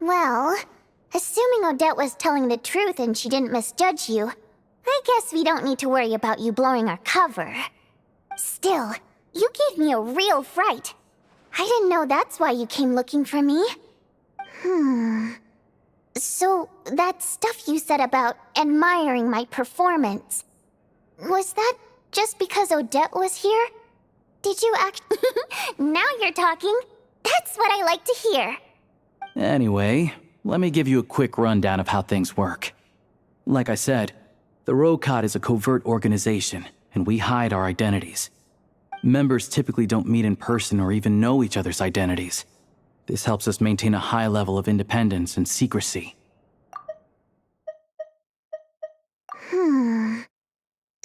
Well, assuming Odette was telling the truth and she didn't misjudge you, I guess we don't need to worry about you blowing our cover. Still, you gave me a real fright. I didn't know that's why you came looking for me. So, that stuff you said about admiring my performance, was that just because Odette was here? Did you Now you're talking. That's what I like to hear. Anyway, let me give you a quick rundown of how things work. Like I said, the Rokot is a covert organization, and we hide our identities. Members typically don't meet in person or even know each other's identities. This helps us maintain a high level of independence and secrecy.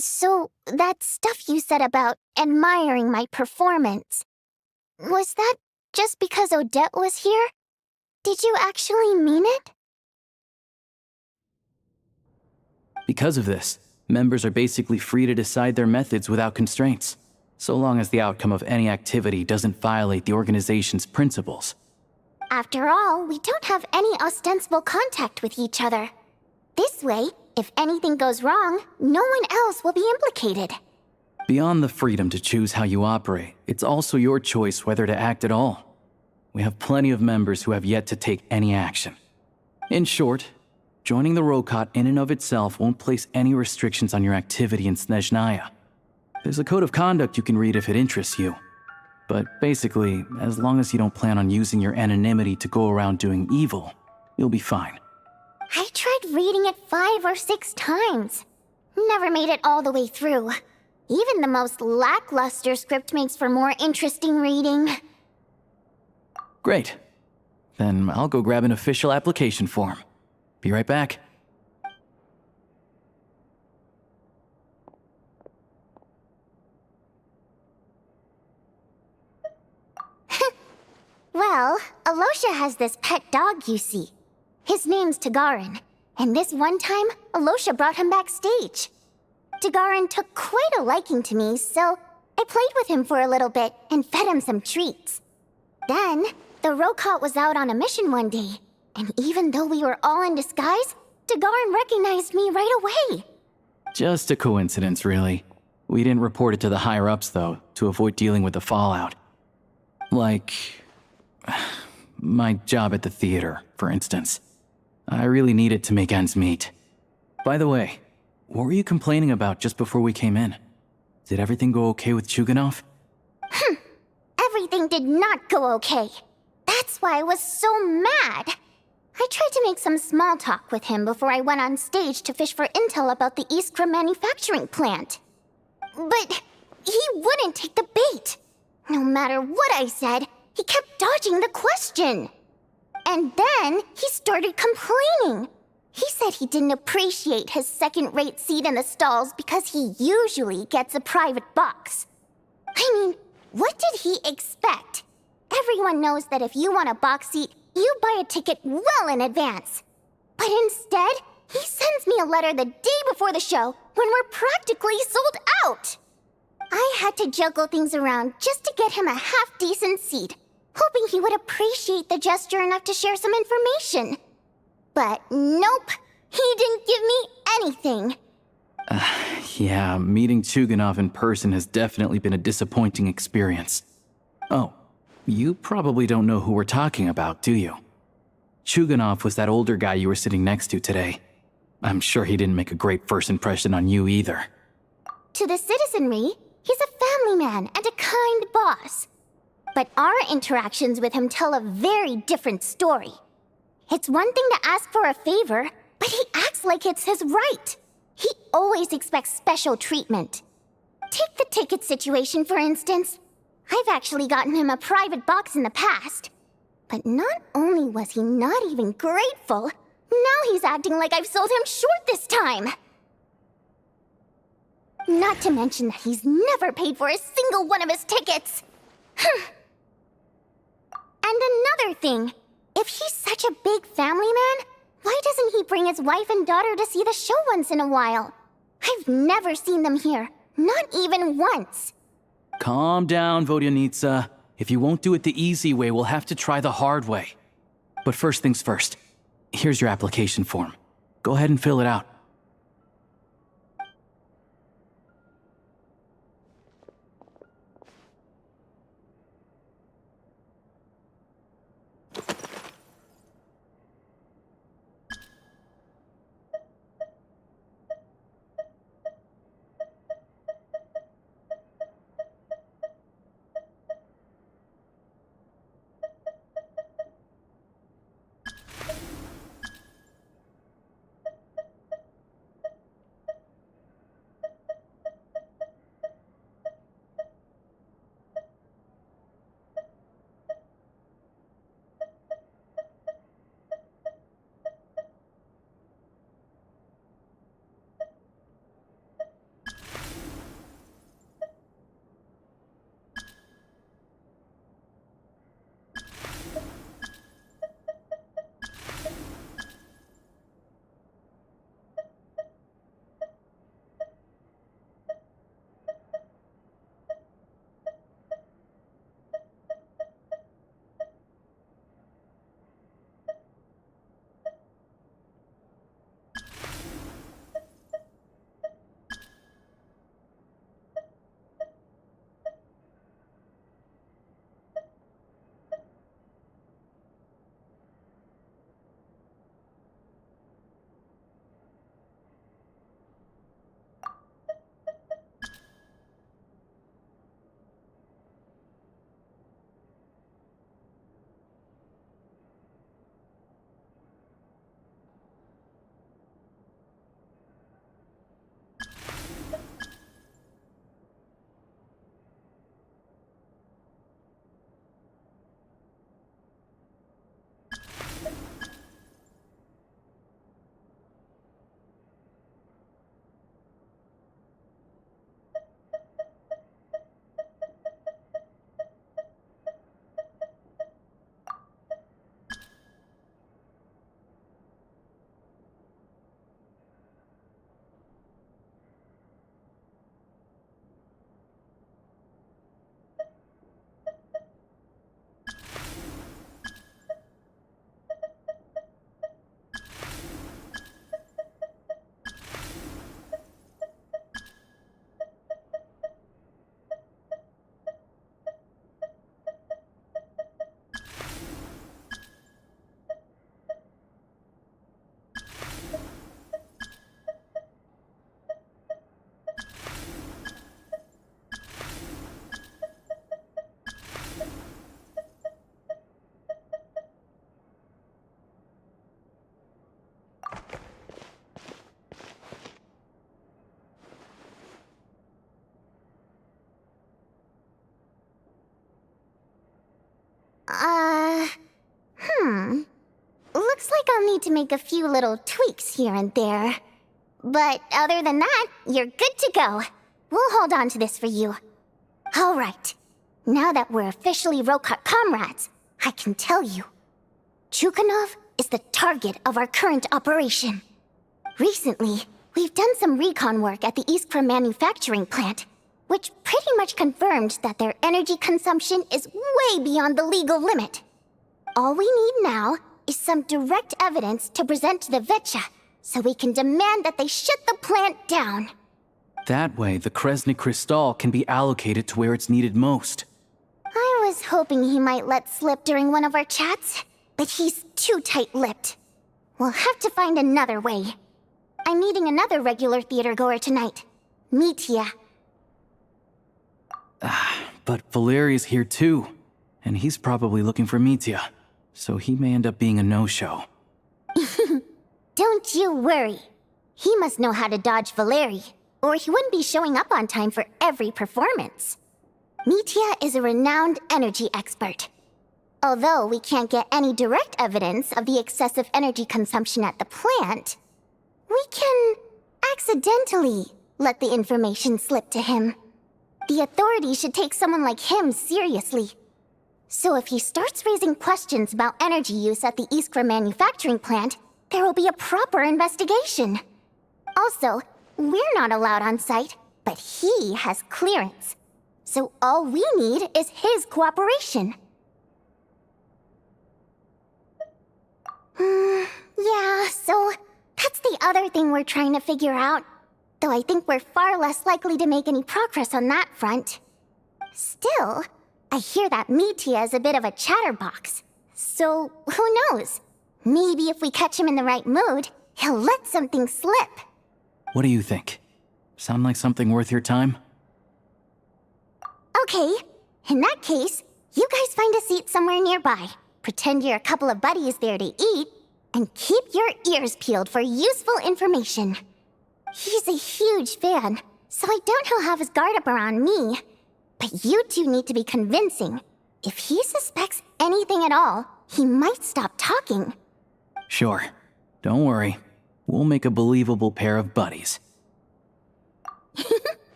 So, that stuff you said about admiring my performance, was that just because Odette was here? Did you actually mean it? Because of this, members are basically free to decide their methods without constraints, so long as the outcome of any activity doesn't violate the organization's principles. After all, we don't have any ostensible contact with each other. This way, if anything goes wrong, no one else will be implicated. Beyond the freedom to choose how you operate, it's also your choice whether to act at all. We have plenty of members who have yet to take any action. In short, joining the Rokot in and of itself won't place any restrictions on your activity in Snezhnaya. There's a code of conduct you can read if it interests you. But basically, as long as you don't plan on using your anonymity to go around doing evil, you'll be fine. I tried reading it 5 or 6 times. Never made it all the way through. Even the most lackluster script makes for more interesting reading. Great. Then I'll go grab an official application form. Be right back. Well, Alosha has this pet dog, you see. His name's Tagarin, and this one time, Alosha brought him backstage. Tagarin took quite a liking to me, so I played with him for a little bit and fed him some treats. Then, the Rokot was out on a mission one day, and even though we were all in disguise, Tagarin recognized me right away. Just a coincidence, really. We didn't report it to the higher-ups, though, to avoid dealing with the fallout. Like, my job at the theater, for instance. I really needed to make ends meet. By the way, what were you complaining about just before we came in? Did everything go okay with Chuganov? Everything did not go okay. That's why I was so mad. I tried to make some small talk with him before I went on stage to fish for intel about the Iskra manufacturing plant. But he wouldn't take the bait. No matter what I said, he kept dodging the question. And then he started complaining. He said he didn't appreciate his second-rate seat in the stalls because he usually gets a private box. I mean, what did he expect? Everyone knows that if you want a box seat, you buy a ticket well in advance. But instead, he sends me a letter the day before the show when we're practically sold out. I had to juggle things around just to get him a half-decent seat, hoping he would appreciate the gesture enough to share some information. But nope, he didn't give me anything. Yeah, meeting Chuganov in person has definitely been a disappointing experience. Oh, you probably don't know who we're talking about, do you? Chuganov was that older guy you were sitting next to today. I'm sure he didn't make a great first impression on you either. To the citizenry, he's a family man and a kind boss. But our interactions with him tell a very different story. It's one thing to ask for a favor, but he acts like it's his right. He always expects special treatment. Take the ticket situation, for instance. I've actually gotten him a private box in the past. But not only was he not even grateful, now he's acting like I've sold him short this time. Not to mention that he's never paid for a single one of his tickets. And another thing, if he's such a big family man, why doesn't he bring his wife and daughter to see the show once in a while? I've never seen them here, not even once. Calm down, Vodyanitsa. If you won't do it the easy way, we'll have to try the hard way. But first things first, here's your application form. Go ahead and fill it out. need to make a few little tweaks here and there. But other than that, you're good to go. We'll hold on to this for you. All right. Now that we're officially Rokot comrades, I can tell you. Chukhanov is the target of our current operation. Recently, we've done some recon work at the Iskra manufacturing plant, which pretty much confirmed that their energy consumption is way beyond the legal limit. All we need now is some direct evidence to present to the Vetcha, so we can demand that they shut the plant down. That way, the Kresny Crystal can be allocated to where it's needed most. I was hoping he might let slip during one of our chats, but he's too tight-lipped. We'll have to find another way. I'm meeting another regular theater-goer tonight, Mitya. But Valeria's here too, and he's probably looking for Mitya, so he may end up being a no-show. Don't you worry. He must know how to dodge Valeri, or he wouldn't be showing up on time for every performance. Mitya is a renowned energy expert. Although we can't get any direct evidence of the excessive energy consumption at the plant, we can accidentally let the information slip to him. The authorities should take someone like him seriously. So if he starts raising questions about energy use at the Iskra manufacturing plant, there will be a proper investigation. Also, we're not allowed on site, but he has clearance. So all we need is his cooperation. Yeah, so that's the other thing we're trying to figure out. Though I think we're far less likely to make any progress on that front. Still, I hear that Mitya is a bit of a chatterbox. So, who knows? Maybe if we catch him in the right mood, he'll let something slip. What do you think? Sound like something worth your time? Okay, in that case, you guys find a seat somewhere nearby. Pretend you're a couple of buddies there to eat, and keep your ears peeled for useful information. He's a huge fan, so I doubt he'll have his guard up around me. But you two need to be convincing. If he suspects anything at all, he might stop talking. Sure. Don't worry. We'll make a believable pair of buddies.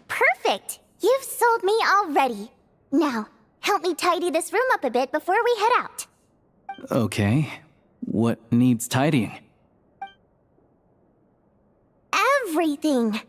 Perfect! You've sold me already. Now, help me tidy this room up a bit before we head out. Okay. What needs tidying? Everything!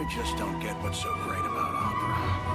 just don't get what's so great about opera.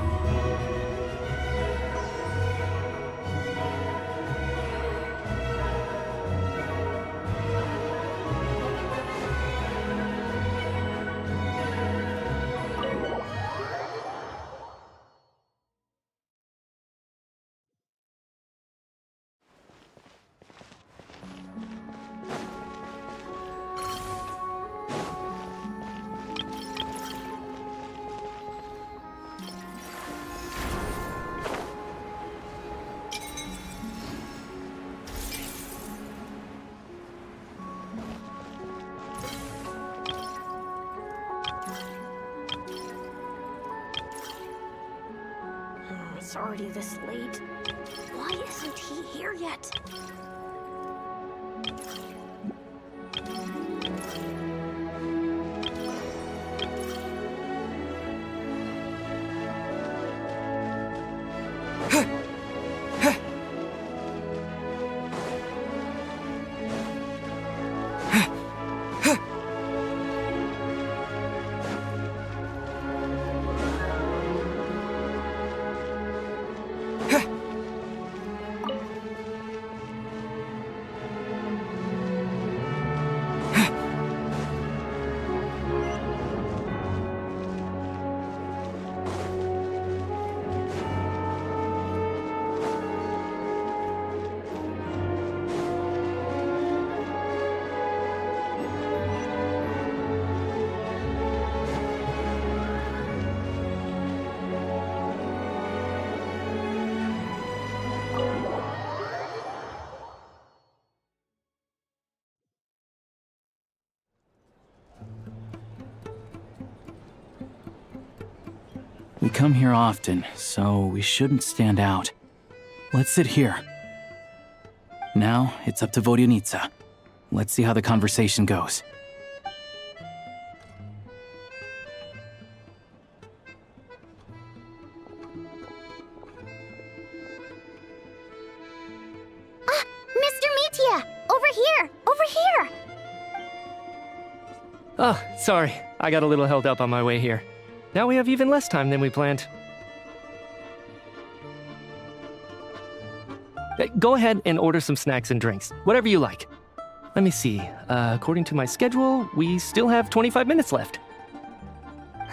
It's already this late. Why isn't he here yet? We come here often, so we shouldn't stand out. Let's sit here. Now, it's up to Vodyanica. Let's see how the conversation goes. Mr. Mitya! Over here! Over here! Oh, sorry. I got a little held up on my way here. Now we have even less time than we planned. Go ahead and order some snacks and drinks, whatever you like. Let me see. According to my schedule, we still have 25 minutes left.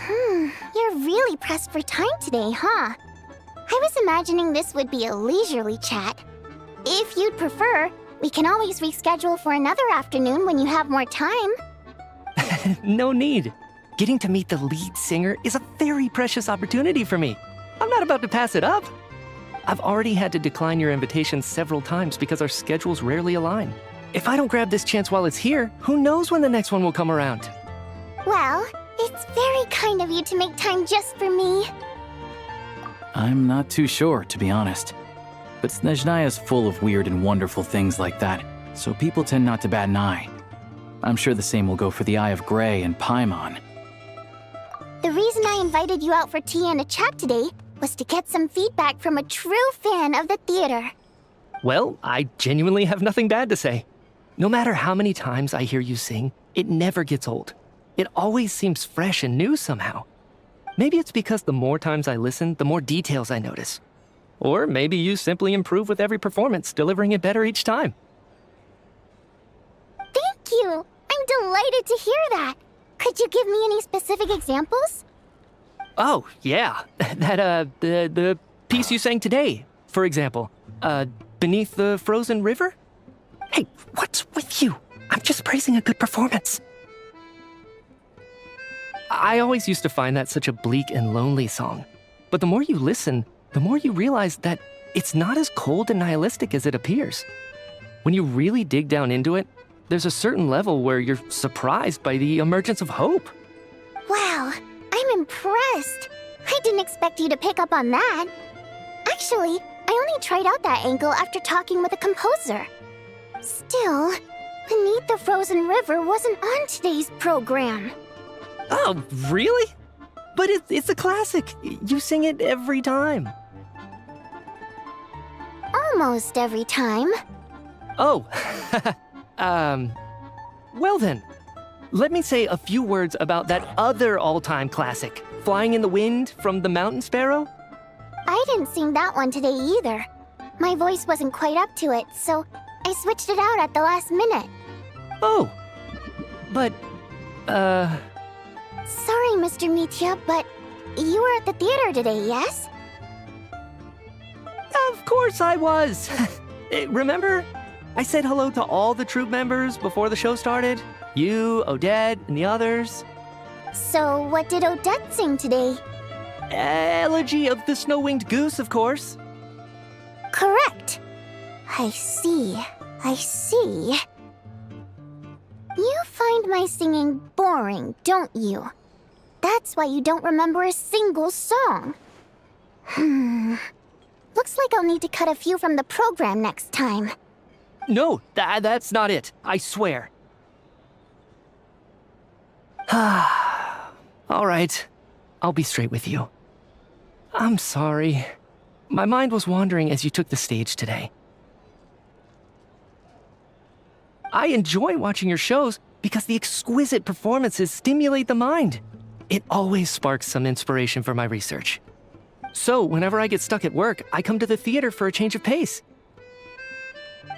You're really pressed for time today, huh? I was imagining this would be a leisurely chat. If you'd prefer, we can always reschedule for another afternoon when you have more time. No need. Getting to meet the lead singer is a very precious opportunity for me. I'm not about to pass it up. I've already had to decline your invitation several times because our schedules rarely align. If I don't grab this chance while it's here, who knows when the next one will come around? Well, it's very kind of you to make time just for me. I'm not too sure, to be honest. But Snezhnaya's full of weird and wonderful things like that, so people tend not to bat an eye. I'm sure the same will go for the Eye of Grey and Paimon. The reason I invited you out for tea and a chat today was to get some feedback from a true fan of the theater. Well, I genuinely have nothing bad to say. No matter how many times I hear you sing, it never gets old. It always seems fresh and new somehow. Maybe it's because the more times I listen, the more details I notice. Or maybe you simply improve with every performance, delivering it better each time. Thank you! I'm delighted to hear that! Could you give me any specific examples? Oh, yeah. The piece you sang today, for example. Beneath the Frozen River? Hey, what's with you? I'm just praising a good performance. I always used to find that such a bleak and lonely song. But the more you listen, the more you realize that it's not as cold and nihilistic as it appears. When you really dig down into it, there's a certain level where you're surprised by the emergence of hope. Wow, I'm impressed. I didn't expect you to pick up on that. Actually, I only tried out that angle after talking with a composer. Still, Beneath the Frozen River wasn't on today's program. Oh, really? But it's a classic. You sing it every time. Almost every time. Oh, well then. Let me say a few words about that other all-time classic, Flying in the Wind from the Mountain Sparrow. I didn't sing that one today either. My voice wasn't quite up to it, so I switched it out at the last minute. Oh, but, Sorry, Mr. Mitya, but you were at the theater today, yes? Of course I was. Remember? I said hello to all the troupe members before the show started. You, Odette, and the others. So what did Odette sing today? Elegy of the Snow-Winged Goose, of course. Correct. I see. You find my singing boring, don't you? That's why you don't remember a single song. Looks like I'll need to cut a few from the program next time. No, that's not it. I swear. All right. I'll be straight with you. I'm sorry. My mind was wandering as you took the stage today. I enjoy watching your shows because the exquisite performances stimulate the mind. It always sparks some inspiration for my research. So, whenever I get stuck at work, I come to the theater for a change of pace.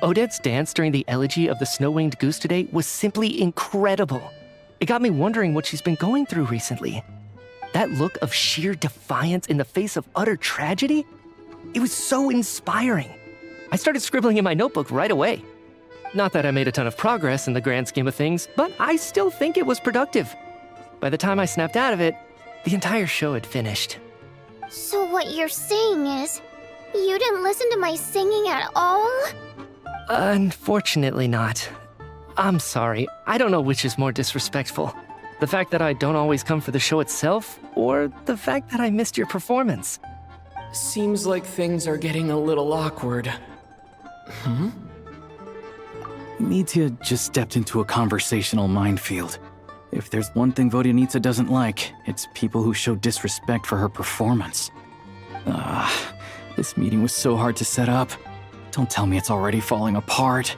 Odette's dance during the elegy of the snow-winged goose today was simply incredible. It got me wondering what she's been going through recently. That look of sheer defiance in the face of utter tragedy? It was so inspiring. I started scribbling in my notebook right away. Not that I made a ton of progress in the grand scheme of things, but I still think it was productive. By the time I snapped out of it, the entire show had finished. So what you're saying is, you didn't listen to my singing at all? Unfortunately not. I'm sorry. I don't know which is more disrespectful. The fact that I don't always come for the show itself, or the fact that I missed your performance. Seems like things are getting a little awkward. Mitya just stepped into a conversational minefield. If there's one thing Vodyanitsa doesn't like, it's people who show disrespect for her performance. This meeting was so hard to set up. Don't tell me it's already falling apart.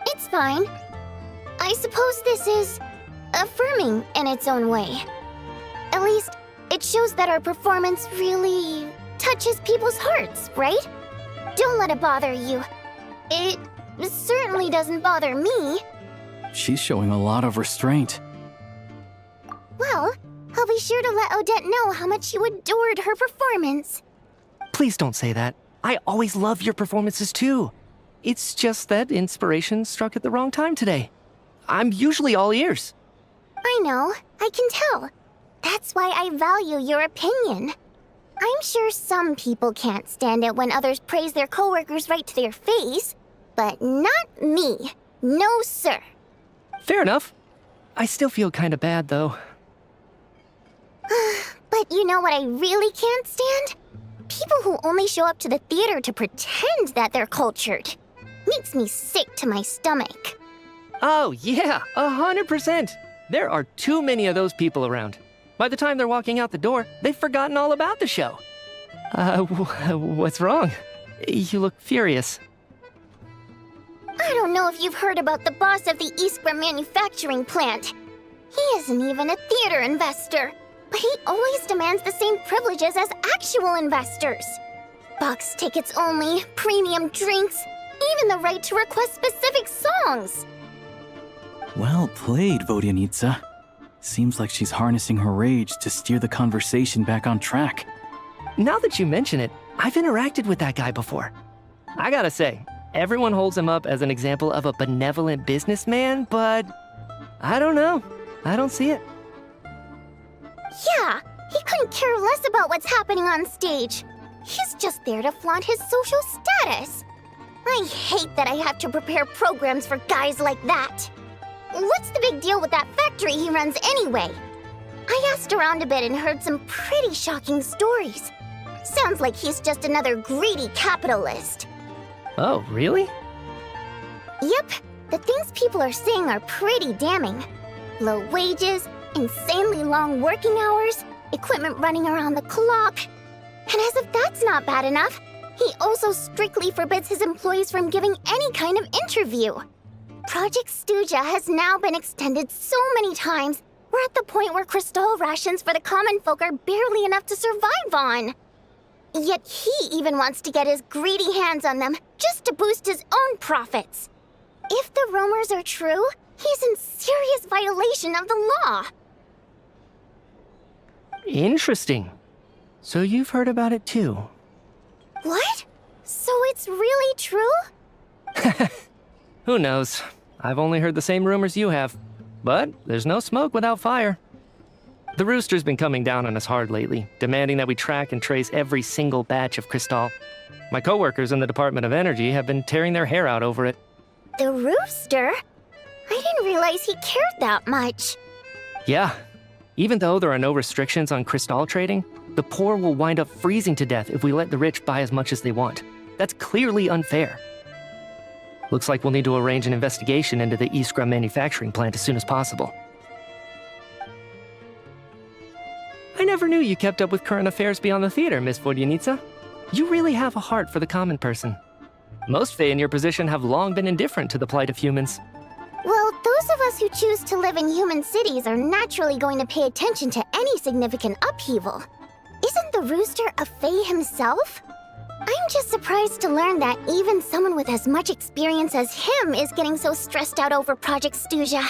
It's fine. I suppose this is affirming in its own way. At least, it shows that our performance really touches people's hearts, right? Don't let it bother you. It certainly doesn't bother me. She's showing a lot of restraint. Well, I'll be sure to let Odette know how much you adored her performance. Please don't say that. I always love your performances too. It's just that inspiration struck at the wrong time today. I'm usually all ears. I know, I can tell. That's why I value your opinion. I'm sure some people can't stand it when others praise their coworkers right to their face, but not me. No, sir. Fair enough. I still feel kinda bad, though. But you know what I really can't stand? People who only show up to the theater to pretend that they're cultured. Makes me sick to my stomach. Oh, yeah, 100%. There are too many of those people around. By the time they're walking out the door, they've forgotten all about the show. What's wrong? You look furious. I don't know if you've heard about the boss of the Iskra manufacturing plant. He isn't even a theater investor, but he always demands the same privileges as actual investors. Box tickets only, premium drinks, even the right to request specific songs. Well played, Vodyanitsa. Seems like she's harnessing her rage to steer the conversation back on track. Now that you mention it, I've interacted with that guy before. I gotta say, everyone holds him up as an example of a benevolent businessman, but I don't know. I don't see it. Yeah, he couldn't care less about what's happening on stage. He's just there to flaunt his social status. I hate that I have to prepare programs for guys like that. What's the big deal with that factory he runs anyway? I asked around a bit and heard some pretty shocking stories. Sounds like he's just another greedy capitalist. Oh, really? Yep, the things people are saying are pretty damning. Low wages, insanely long working hours, equipment running around the clock. And as if that's not bad enough, he also strictly forbids his employees from giving any kind of interview. Project Stuja has now been extended so many times, we're at the point where crystal rations for the common folk are barely enough to survive on. Yet he even wants to get his greedy hands on them just to boost his own profits. If the rumors are true, he's in serious violation of the law. Interesting. So you've heard about it too. What? So it's really true? Who knows? I've only heard the same rumors you have. But there's no smoke without fire. The Rooster's been coming down on us hard lately, demanding that we track and trace every single batch of Crystal. My coworkers in the Department of Energy have been tearing their hair out over it. The Rooster? I didn't realize he cared that much. Yeah. Even though there are no restrictions on crystal trading, the poor will wind up freezing to death if we let the rich buy as much as they want. That's clearly unfair. Looks like we'll need to arrange an investigation into the Iskra manufacturing plant as soon as possible. I never knew you kept up with current affairs beyond the theater, Miss Vodyanica. You really have a heart for the common person. Most Fae in your position have long been indifferent to the plight of humans. Well, those of us who choose to live in human cities are naturally going to pay attention to any significant upheaval. Isn't the rooster a Fae himself? I'm just surprised to learn that even someone with as much experience as him is getting so stressed out over Project Stuja.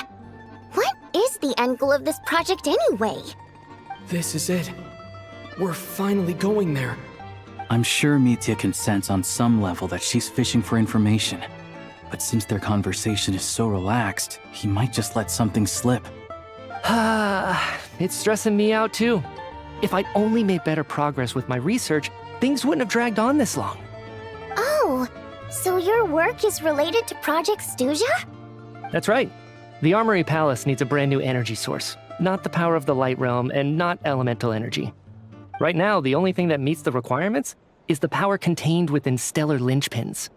What is the end goal of this project anyway? This is it. We're finally going there. I'm sure Mitya can sense on some level that she's fishing for information. But since their conversation is so relaxed, he might just let something slip. It's stressing me out too. If I'd only made better progress with my research, things wouldn't have dragged on this long. Oh, so your work is related to Project Stuja? That's right. The Armory Palace needs a brand new energy source. Not the power of the Light Realm and not elemental energy. Right now, the only thing that meets the requirements is the power contained within stellar linchpins.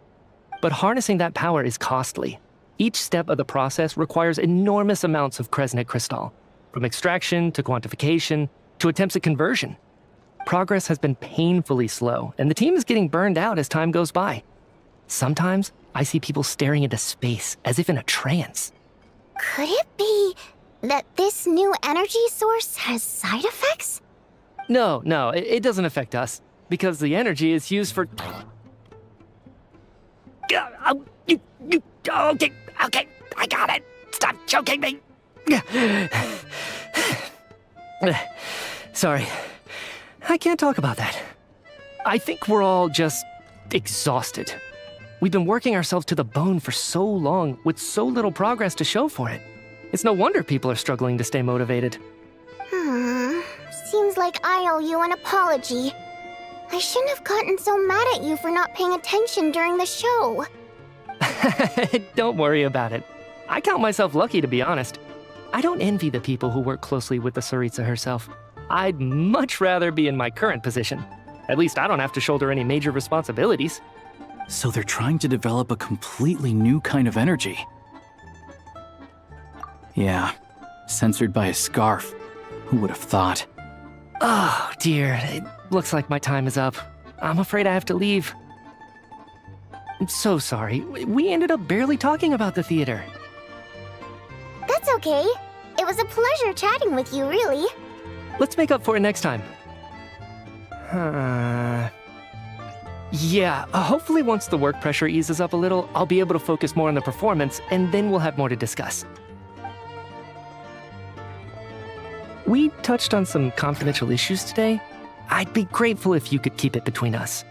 But harnessing that power is costly. Each step of the process requires enormous amounts of Kresnet crystal, from extraction to quantification to attempts at conversion. Progress has been painfully slow, and the team is getting burned out as time goes by. Sometimes, I see people staring into space as if in a trance. Could it be that this new energy source has side effects? No, it doesn't affect us, because the energy is used for... Okay, I got it. Stop choking me. Sorry, I can't talk about that. I think we're all just exhausted. We've been working ourselves to the bone for so long with so little progress to show for it. It's no wonder people are struggling to stay motivated. Seems like I owe you an apology. I shouldn't have gotten so mad at you for not paying attention during the show. Don't worry about it. I count myself lucky, to be honest. I don't envy the people who work closely with the Tsaritsa herself. I'd much rather be in my current position. At least I don't have to shoulder any major responsibilities. So they're trying to develop a completely new kind of energy. Yeah, censored by a scarf. Who would have thought? Oh, dear. It looks like my time is up. I'm afraid I have to leave. I'm so sorry. We ended up barely talking about the theater. That's okay. It was a pleasure chatting with you, really. Let's make up for it next time. Yeah, hopefully once the work pressure eases up a little, I'll be able to focus more on the performance, and then we'll have more to discuss. We touched on some confidential issues today. I'd be grateful if you could keep it between us.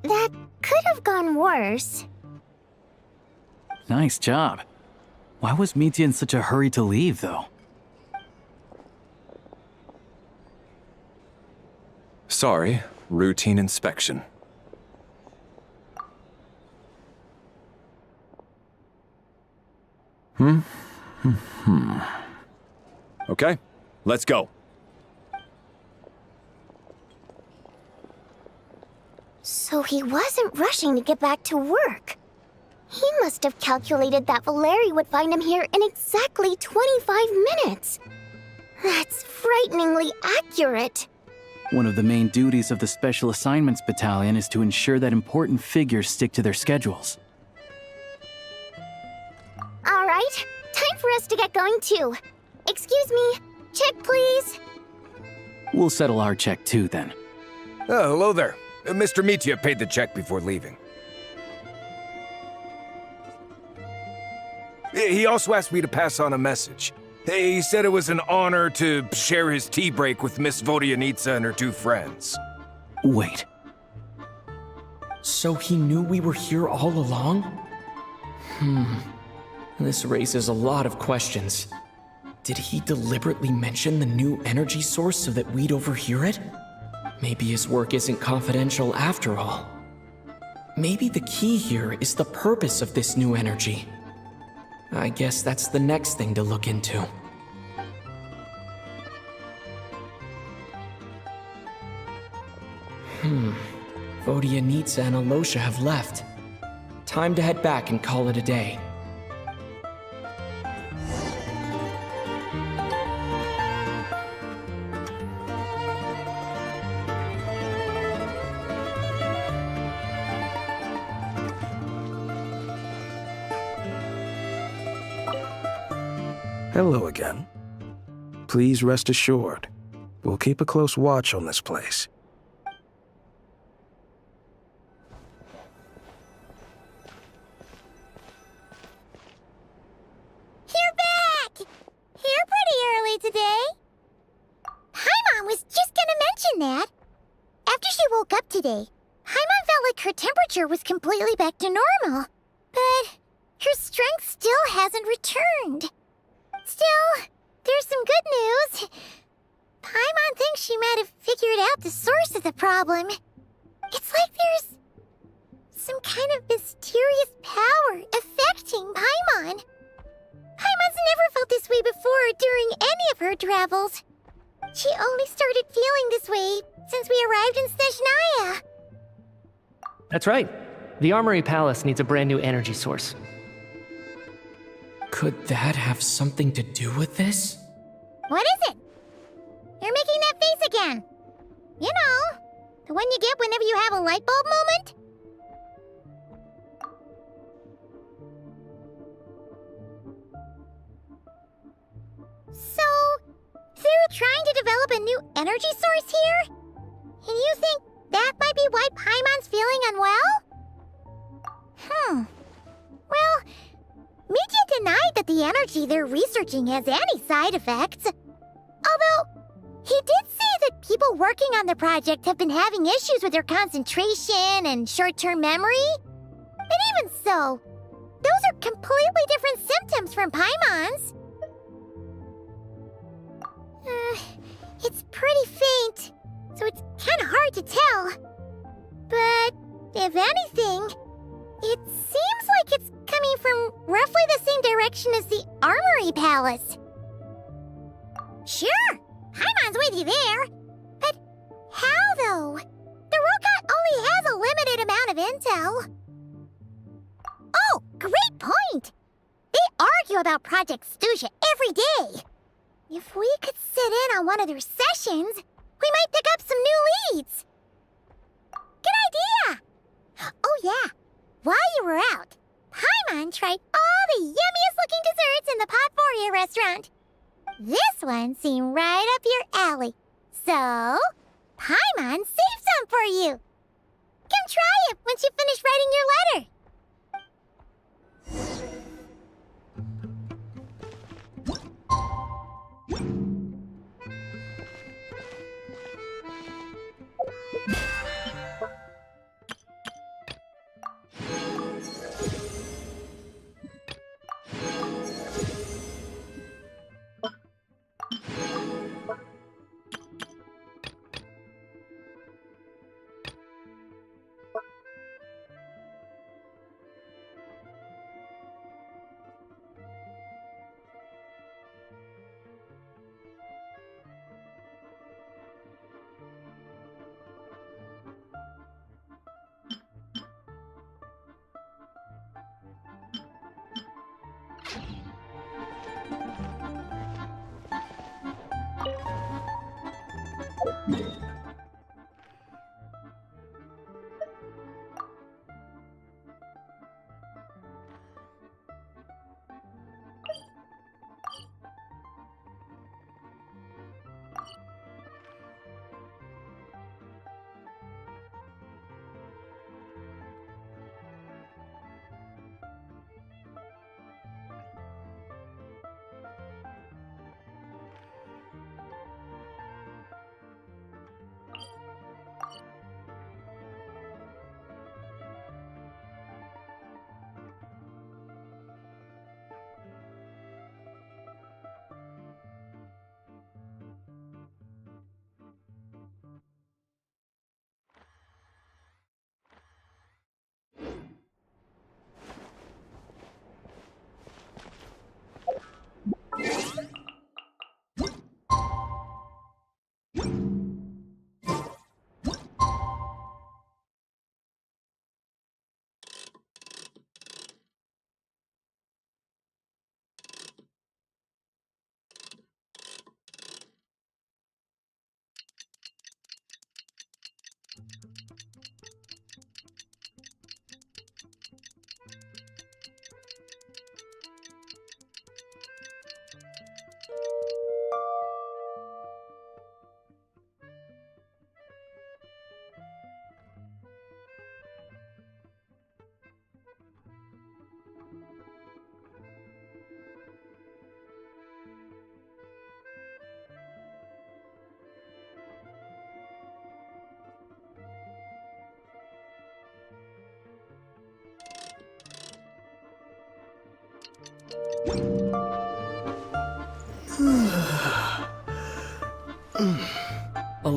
That could have gone worse. Nice job. Why was Mitya in such a hurry to leave, though? Sorry, routine inspection. Okay, let's go. So he wasn't rushing to get back to work. He must have calculated that Valeri would find him here in exactly 25 minutes. That's frighteningly accurate. One of the main duties of the Special Assignments Battalion is to ensure that important figures stick to their schedules. All right, time for us to get going too. Excuse me, check please. We'll settle our check too, then. Oh, hello there. Mr. Mitya paid the check before leaving. He also asked me to pass on a message. He said it was an honor to share his tea break with Miss Vodyanica and her two friends. Wait. So he knew we were here all along? This raises a lot of questions. Did he deliberately mention the new energy source so that we'd overhear it? Maybe his work isn't confidential after all. Maybe the key here is the purpose of this new energy. I guess that's the next thing to look into. Vodyanitsa and Alosha have left. Time to head back and call it a day. Hello again. Please rest assured, we'll keep a close watch on this place. You're back! Here pretty early today. Paimon was just gonna mention that. After she woke up today, Paimon felt like her temperature was completely back to normal. But her strength still hasn't returned. Still, there's some good news. Paimon thinks she might have figured out the source of the problem. It's like there's some kind of mysterious power affecting Paimon. Paimon's never felt this way before during any of her travels. She only started feeling this way since we arrived in Snezhnaya. That's right. The Armory Palace needs a brand new energy source. Could that have something to do with this? What is it? You're making that face again. You know, the one you get whenever you have a light bulb moment? So, they're trying to develop a new energy source here? And you think that might be why Paimon's feeling unwell? Well, Mitya denied that the energy they're researching has any side effects. Although, he did say that people working on the project have been having issues with their concentration and short-term memory. And even so, those are completely different symptoms from Paimon's. It's pretty faint, so it's kind of hard to tell. But, if anything, it seems like it's coming from roughly the same direction as the Armory Palace. Sure, Paimon's with you there. But how, though? The robot only has a limited amount of intel. Oh, great point! They argue about Project Stuja every day. If we could sit in on one of their sessions, we might pick up some new leads. Good idea! Oh yeah, while you were out, Paimon tried all the yummiest looking desserts in the Potvoria restaurant. This one seemed right up your alley. So, Paimon saved some for you. Come try it once you finish writing your letter.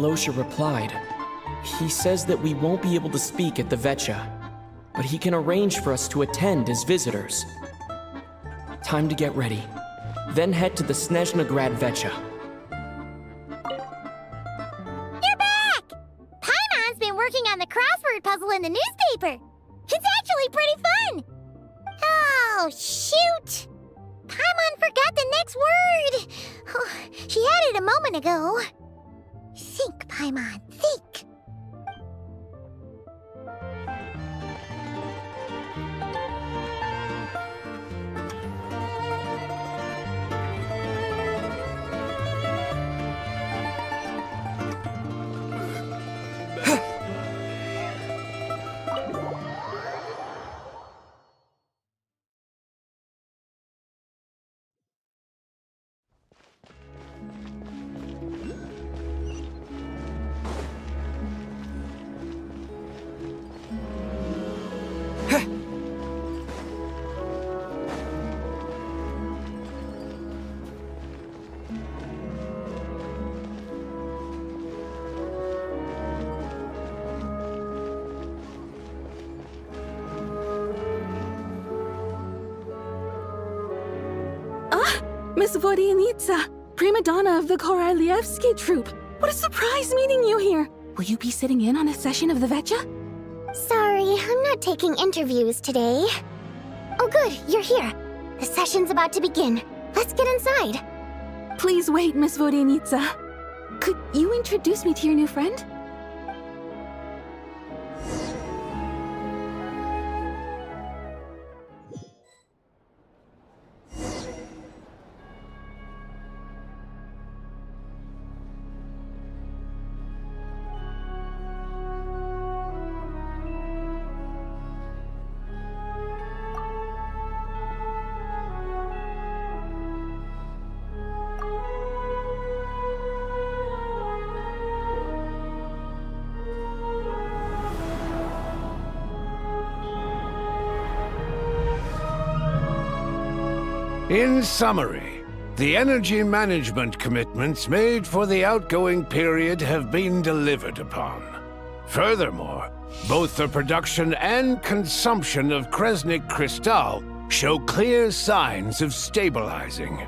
Milosha replied. He says that we won't be able to speak at the Vetcha, but he can arrange for us to attend as visitors. Time to get ready, then head to the Snezhnograd Vetcha. You're back! Paimon's been working on the crossword puzzle in the newspaper. It's actually pretty fun. Oh, shoot! Paimon forgot the next word. Oh, she had it a moment ago. Think, Paimon, think. Miss Vodyanitsa, prima donna of the Korolyevsky troupe. What a surprise meeting you here. Will you be sitting in on a session of the Vetcha? Sorry, I'm not taking interviews today. Oh good, you're here. The session's about to begin. Let's get inside. Please wait, Miss Vodyanitsa. Could you introduce me to your new friend? In summary, the energy management commitments made for the outgoing period have been delivered upon. Furthermore, both the production and consumption of Kresnik Crystal show clear signs of stabilizing.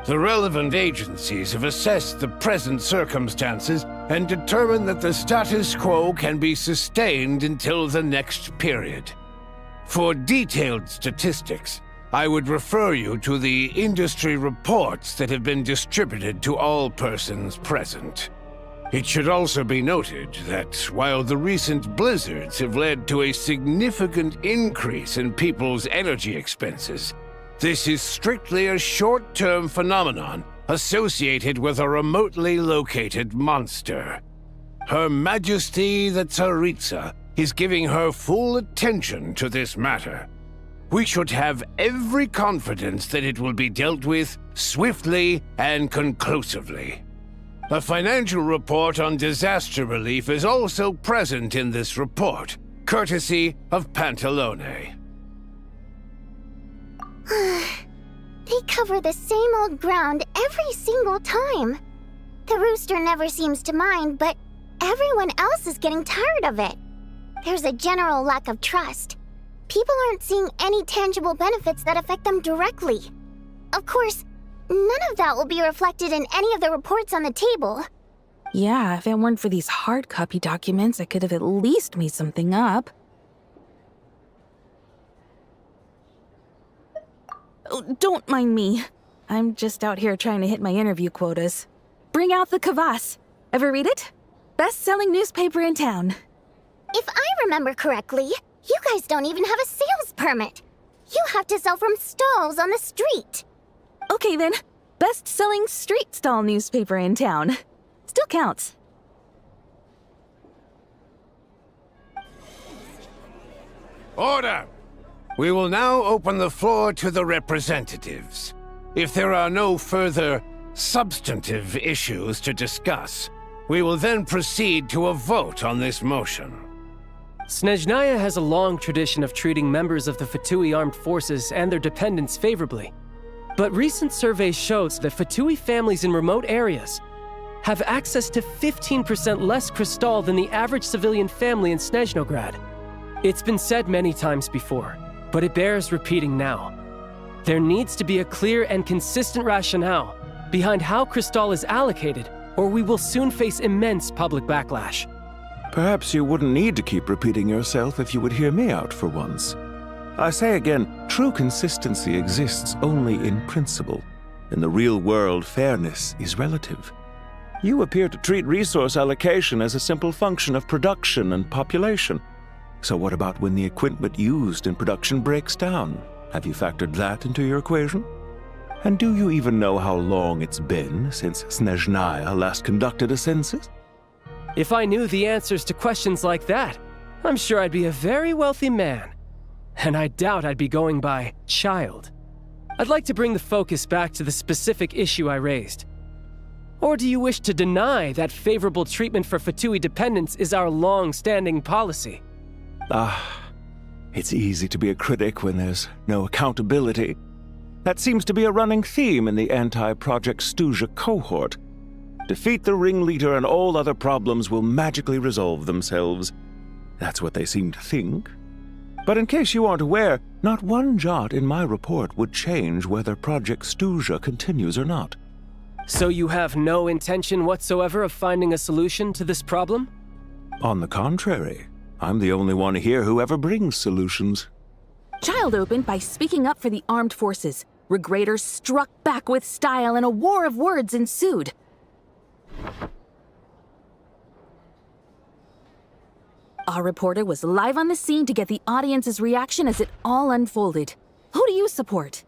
The relevant agencies have assessed the present circumstances and determined that the status quo can be sustained until the next period. For detailed statistics, I would refer you to the industry reports that have been distributed to all persons present. It should also be noted that while the recent blizzards have led to a significant increase in people's energy expenses, this is strictly a short-term phenomenon associated with a remotely located monster. Her Majesty the Tsaritsa is giving her full attention to this matter. We should have every confidence that it will be dealt with swiftly and conclusively. A financial report on disaster relief is also present in this report, courtesy of Pantalone. They cover the same old ground every single time. The rooster never seems to mind, but everyone else is getting tired of it. There's a general lack of trust. People aren't seeing any tangible benefits that affect them directly. Of course, none of that will be reflected in any of the reports on the table. Yeah, if it weren't for these hard copy documents, I could have at least made something up. Oh, don't mind me. I'm just out here trying to hit my interview quotas. Bring out the kvass. Ever read it? Best-selling newspaper in town. If I remember correctly, you guys don't even have a sales permit. You have to sell from stalls on the street. Okay then, best-selling street stall newspaper in town. Still counts. Order! We will now open the floor to the representatives. If there are no further substantive issues to discuss, we will then proceed to a vote on this motion. Snezhnaya has a long tradition of treating members of the Fatui armed forces and their dependents favorably. But recent surveys shows that Fatui families in remote areas have access to 15% less crystal than the average civilian family in Snezhnograd. It's been said many times before, but it bears repeating now. There needs to be a clear and consistent rationale behind how crystal is allocated, or we will soon face immense public backlash. Perhaps you wouldn't need to keep repeating yourself if you would hear me out for once. I say again, true consistency exists only in principle. In the real world, fairness is relative. You appear to treat resource allocation as a simple function of production and population. So what about when the equipment used in production breaks down? Have you factored that into your equation? And do you even know how long it's been since Snezhnaya last conducted a census? If I knew the answers to questions like that, I'm sure I'd be a very wealthy man. And I doubt I'd be going by child. I'd like to bring the focus back to the specific issue I raised. Or do you wish to deny that favorable treatment for Fatui dependents is our long-standing policy? It's easy to be a critic when there's no accountability. That seems to be a running theme in the anti-Project Stuja cohort. Defeat the ringleader and all other problems will magically resolve themselves. That's what they seem to think. But in case you aren't aware, not one jot in my report would change whether Project Stuja continues or not. So you have no intention whatsoever of finding a solution to this problem? On the contrary, I'm the only one here who ever brings solutions. Child opened by speaking up for the armed forces. Regraders struck back with style and a war of words ensued. Our reporter was live on the scene to get the audience's reaction as it all unfolded. Who do you support?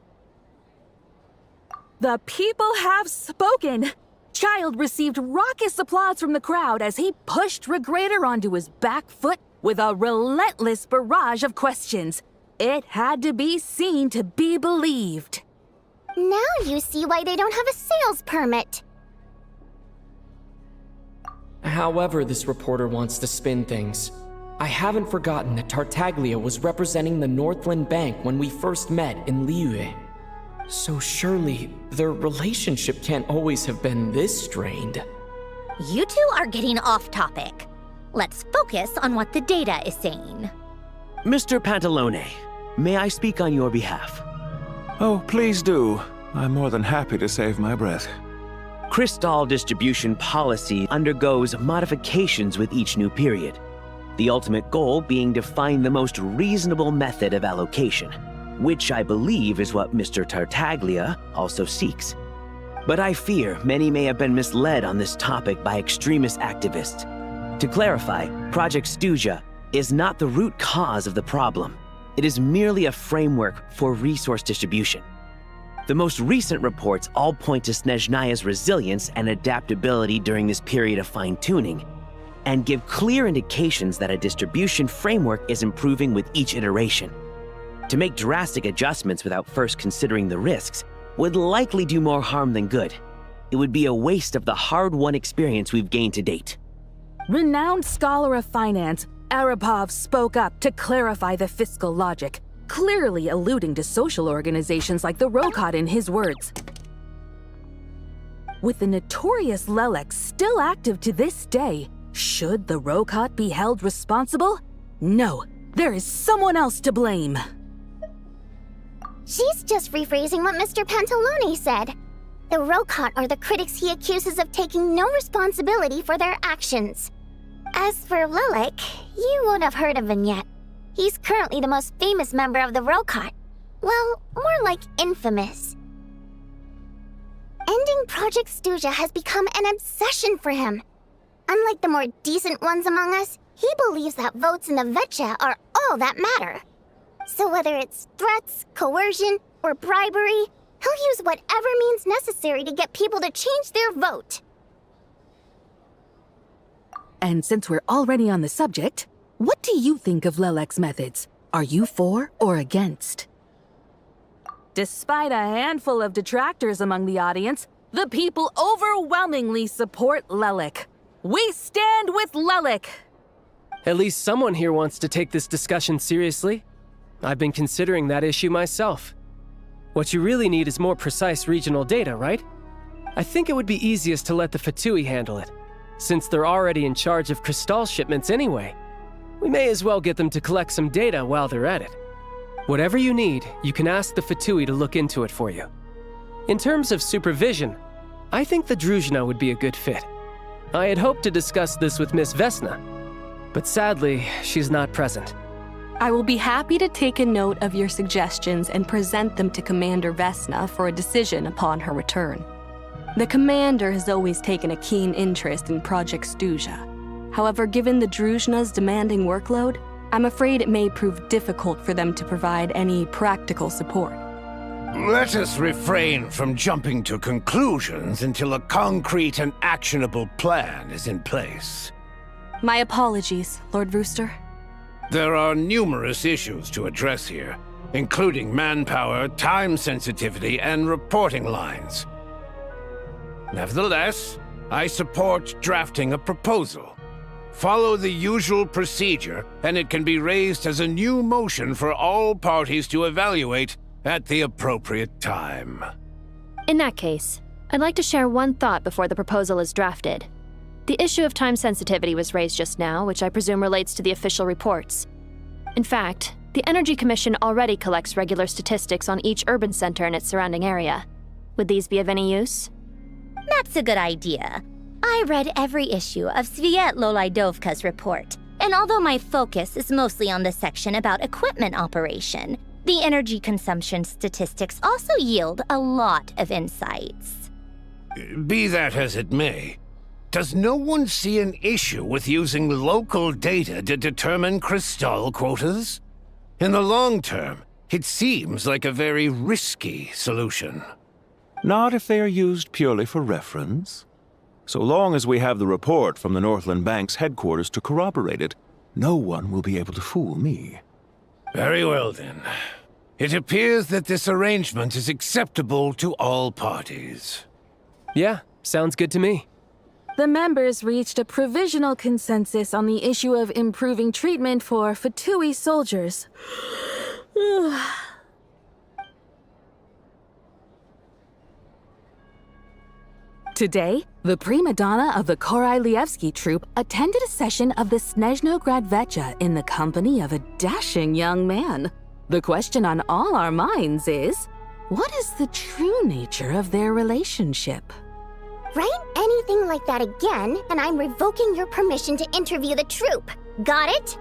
The people have spoken! Child received raucous applause from the crowd as he pushed Regrader onto his back foot with a relentless barrage of questions. It had to be seen to be believed. Now you see why they don't have a sales permit. However this reporter wants to spin things, I haven't forgotten that Tartaglia was representing the Northland Bank when we first met in Liyue. So surely their relationship can't always have been this strained. You two are getting off topic. Let's focus on what the data is saying. Mr. Pantalone, may I speak on your behalf? Oh, please do. I'm more than happy to save my breath. Crystal distribution policy undergoes modifications with each new period. The ultimate goal being to find the most reasonable method of allocation, which I believe is what Mr. Tartaglia also seeks. But I fear many may have been misled on this topic by extremist activists. To clarify, Project Stuja is not the root cause of the problem. It is merely a framework for resource distribution. The most recent reports all point to Snezhnaya's resilience and adaptability during this period of fine-tuning, and give clear indications that a distribution framework is improving with each iteration. To make drastic adjustments without first considering the risks would likely do more harm than good. It would be a waste of the hard-won experience we've gained to date. Renowned scholar of finance, Arapov spoke up to clarify the fiscal logic, clearly alluding to social organizations like the Rokot in his words. With the notorious Lelek still active to this day, should the Rokot be held responsible? No, there is someone else to blame. She's just rephrasing what Mr. Pantalone said. The Rokot are the critics he accuses of taking no responsibility for their actions. As for Lelek, you won't have heard of him yet. He's currently the most famous member of the Rokot. Well, more like infamous. Ending Project Stuja has become an obsession for him. Unlike the more decent ones among us, he believes that votes in the Vetcha are all that matter. So whether it's threats, coercion, or bribery, he'll use whatever means necessary to get people to change their vote. And since we're already on the subject, what do you think of Lelek's methods? Are you for or against? Despite a handful of detractors among the audience, the people overwhelmingly support Lelek. We stand with Lelek! At least someone here wants to take this discussion seriously. I've been considering that issue myself. What you really need is more precise regional data, right? I think it would be easiest to let the Fatui handle it, since they're already in charge of Crystal shipments anyway. We may as well get them to collect some data while they're at it. Whatever you need, you can ask the Fatui to look into it for you. In terms of supervision, I think the Druzhna would be a good fit. I had hoped to discuss this with Miss Vesna, but sadly, she's not present. I will be happy to take a note of your suggestions and present them to Commander Vesna for a decision upon her return. The Commander has always taken a keen interest in Project Stuja. However, given the Druzhna's demanding workload, I'm afraid it may prove difficult for them to provide any practical support. Let us refrain from jumping to conclusions until a concrete and actionable plan is in place. My apologies, Lord Rooster. There are numerous issues to address here, including manpower, time sensitivity, and reporting lines. Nevertheless, I support drafting a proposal. Follow the usual procedure, and it can be raised as a new motion for all parties to evaluate at the appropriate time. In that case, I'd like to share one thought before the proposal is drafted. The issue of time sensitivity was raised just now, which I presume relates to the official reports. In fact, the Energy Commission already collects regular statistics on each urban center and its surrounding area. Would these be of any use? That's a good idea. I read every issue of Svietloslaidovka's report, and although my focus is mostly on the section about equipment operation, the energy consumption statistics also yield a lot of insights. Be that as it may, does no one see an issue with using local data to determine Crystal quotas? In the long term, it seems like a very risky solution. Not if they are used purely for reference. So long as we have the report from the Northland Bank's headquarters to corroborate it, no one will be able to fool me. Very well, then. It appears that this arrangement is acceptable to all parties. Yeah, sounds good to me. The members reached a provisional consensus on the issue of improving treatment for Fatui soldiers. Today, the prima donna of the Korailievsky troupe attended a session of the Snezhnograd Vecha in the company of a dashing young man. The question on all our minds is, what is the true nature of their relationship? Write anything like that again, and I'm revoking your permission to interview the troupe. Got it?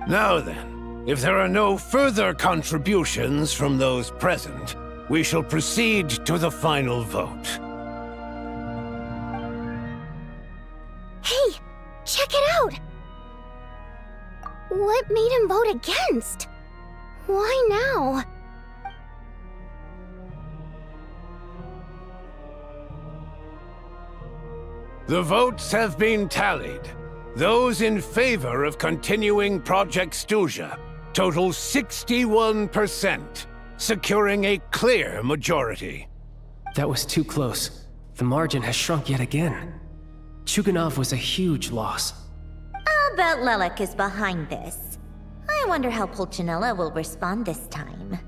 Now then, if there are no further contributions from those present, we shall proceed to the final vote. Hey, check it out! What made him vote against? Why now? The votes have been tallied. Those in favor of continuing Project Stuja total 61%, securing a clear majority. That was too close. The margin has shrunk yet again. Chuganov was a huge loss. I'll bet Lelek is behind this. I wonder how Pulcinella will respond this time.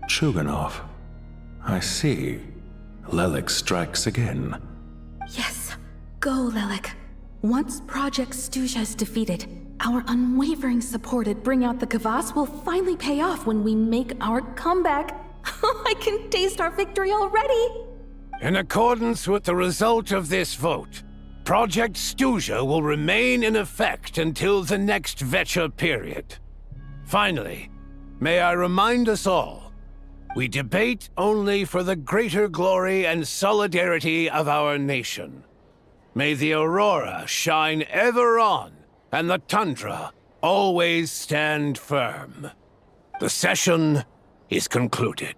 Chuganov. I see. Lelek strikes again. Yes, go, Lelek. Once Project Stuja is defeated, our unwavering support at Bring Out the Kvass will finally pay off when we make our comeback. I can taste our victory already! In accordance with the result of this vote, Project Stuja will remain in effect until the next Vecha period. Finally, may I remind us all, we debate only for the greater glory and solidarity of our nation. May the aurora shine ever on, and the tundra always stand firm. The session is concluded.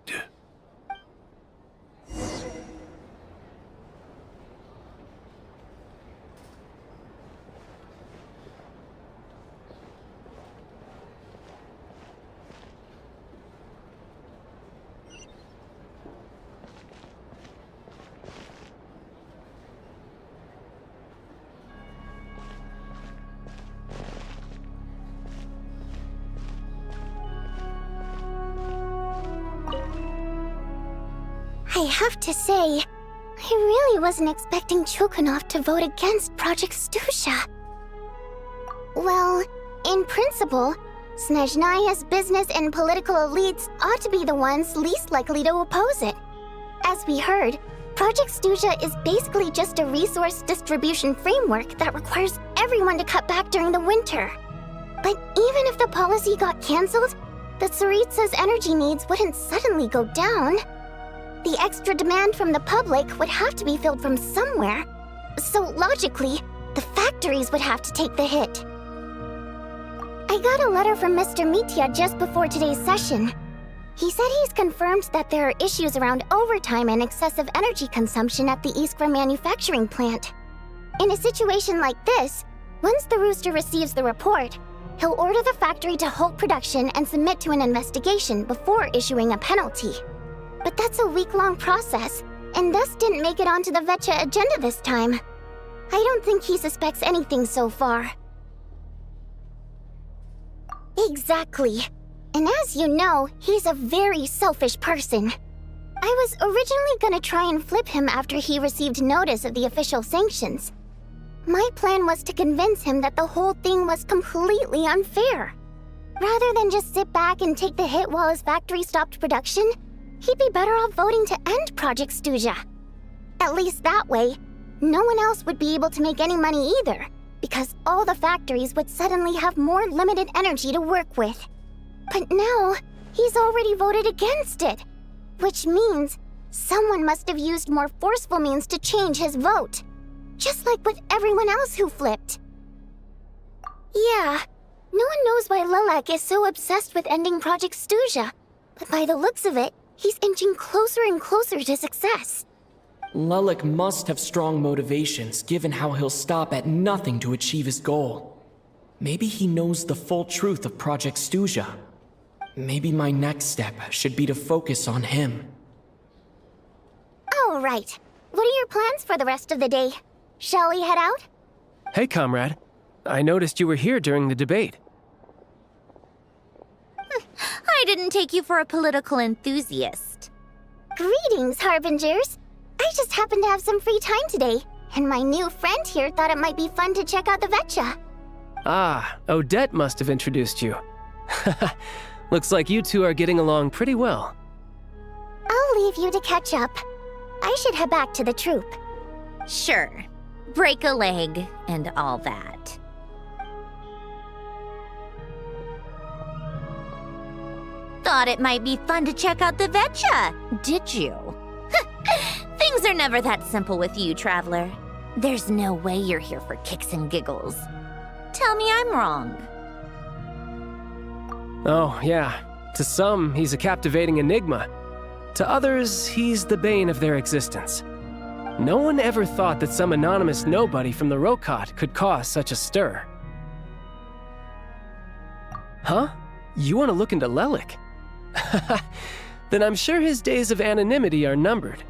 I have to say, I really wasn't expecting Chulkanov to vote against Project Stusha. Well, in principle, Snezhnaya's business and political elites ought to be the ones least likely to oppose it. As we heard, Project Stusha is basically just a resource distribution framework that requires everyone to cut back during the winter. But even if the policy got cancelled, the Tsaritsa's energy needs wouldn't suddenly go down. The extra demand from the public would have to be filled from somewhere. So logically, the factories would have to take the hit. I got a letter from Mr. Mitya just before today's session. He said he's confirmed that there are issues around overtime and excessive energy consumption at the Iskra manufacturing plant. In a situation like this, once the Rooster receives the report, he'll order the factory to halt production and submit to an investigation before issuing a penalty. But that's a week-long process, and thus didn't make it onto the Vetcha agenda this time. I don't think he suspects anything so far. Exactly. And as you know, he's a very selfish person. I was originally gonna try and flip him after he received notice of the official sanctions. My plan was to convince him that the whole thing was completely unfair. Rather than just sit back and take the hit while his factory stopped production, he'd be better off voting to end Project Stusha. At least that way, no one else would be able to make any money either, because all the factories would suddenly have more limited energy to work with. But now, he's already voted against it, which means someone must have used more forceful means to change his vote, just like with everyone else who flipped. Yeah, no one knows why Lilac is so obsessed with ending Project Stusha, but by the looks of it, he's inching closer and closer to success. Lelik must have strong motivations, given how he'll stop at nothing to achieve his goal. Maybe he knows the full truth of Project Stusha. Maybe my next step should be to focus on him. All right. What are your plans for the rest of the day? Shall we head out? Hey, comrade. I noticed you were here during the debate. I didn't take you for a political enthusiast. Greetings, Harbingers. I just happened to have some free time today, and my new friend here thought it might be fun to check out the Vetcha. Ah, Odette must have introduced you. Looks like you two are getting along pretty well. I'll leave you to catch up. I should head back to the troop. Sure. Break a leg and all that. Thought it might be fun to check out the Vetcha, did you? Things are never that simple with you, Traveler. There's no way you're here for kicks and giggles. Tell me I'm wrong. Oh, yeah. To some, he's a captivating enigma. To others, he's the bane of their existence. No one ever thought that some anonymous nobody from the Rokot could cause such a stir. Huh? You want to look into Lelik? Then I'm sure his days of anonymity are numbered.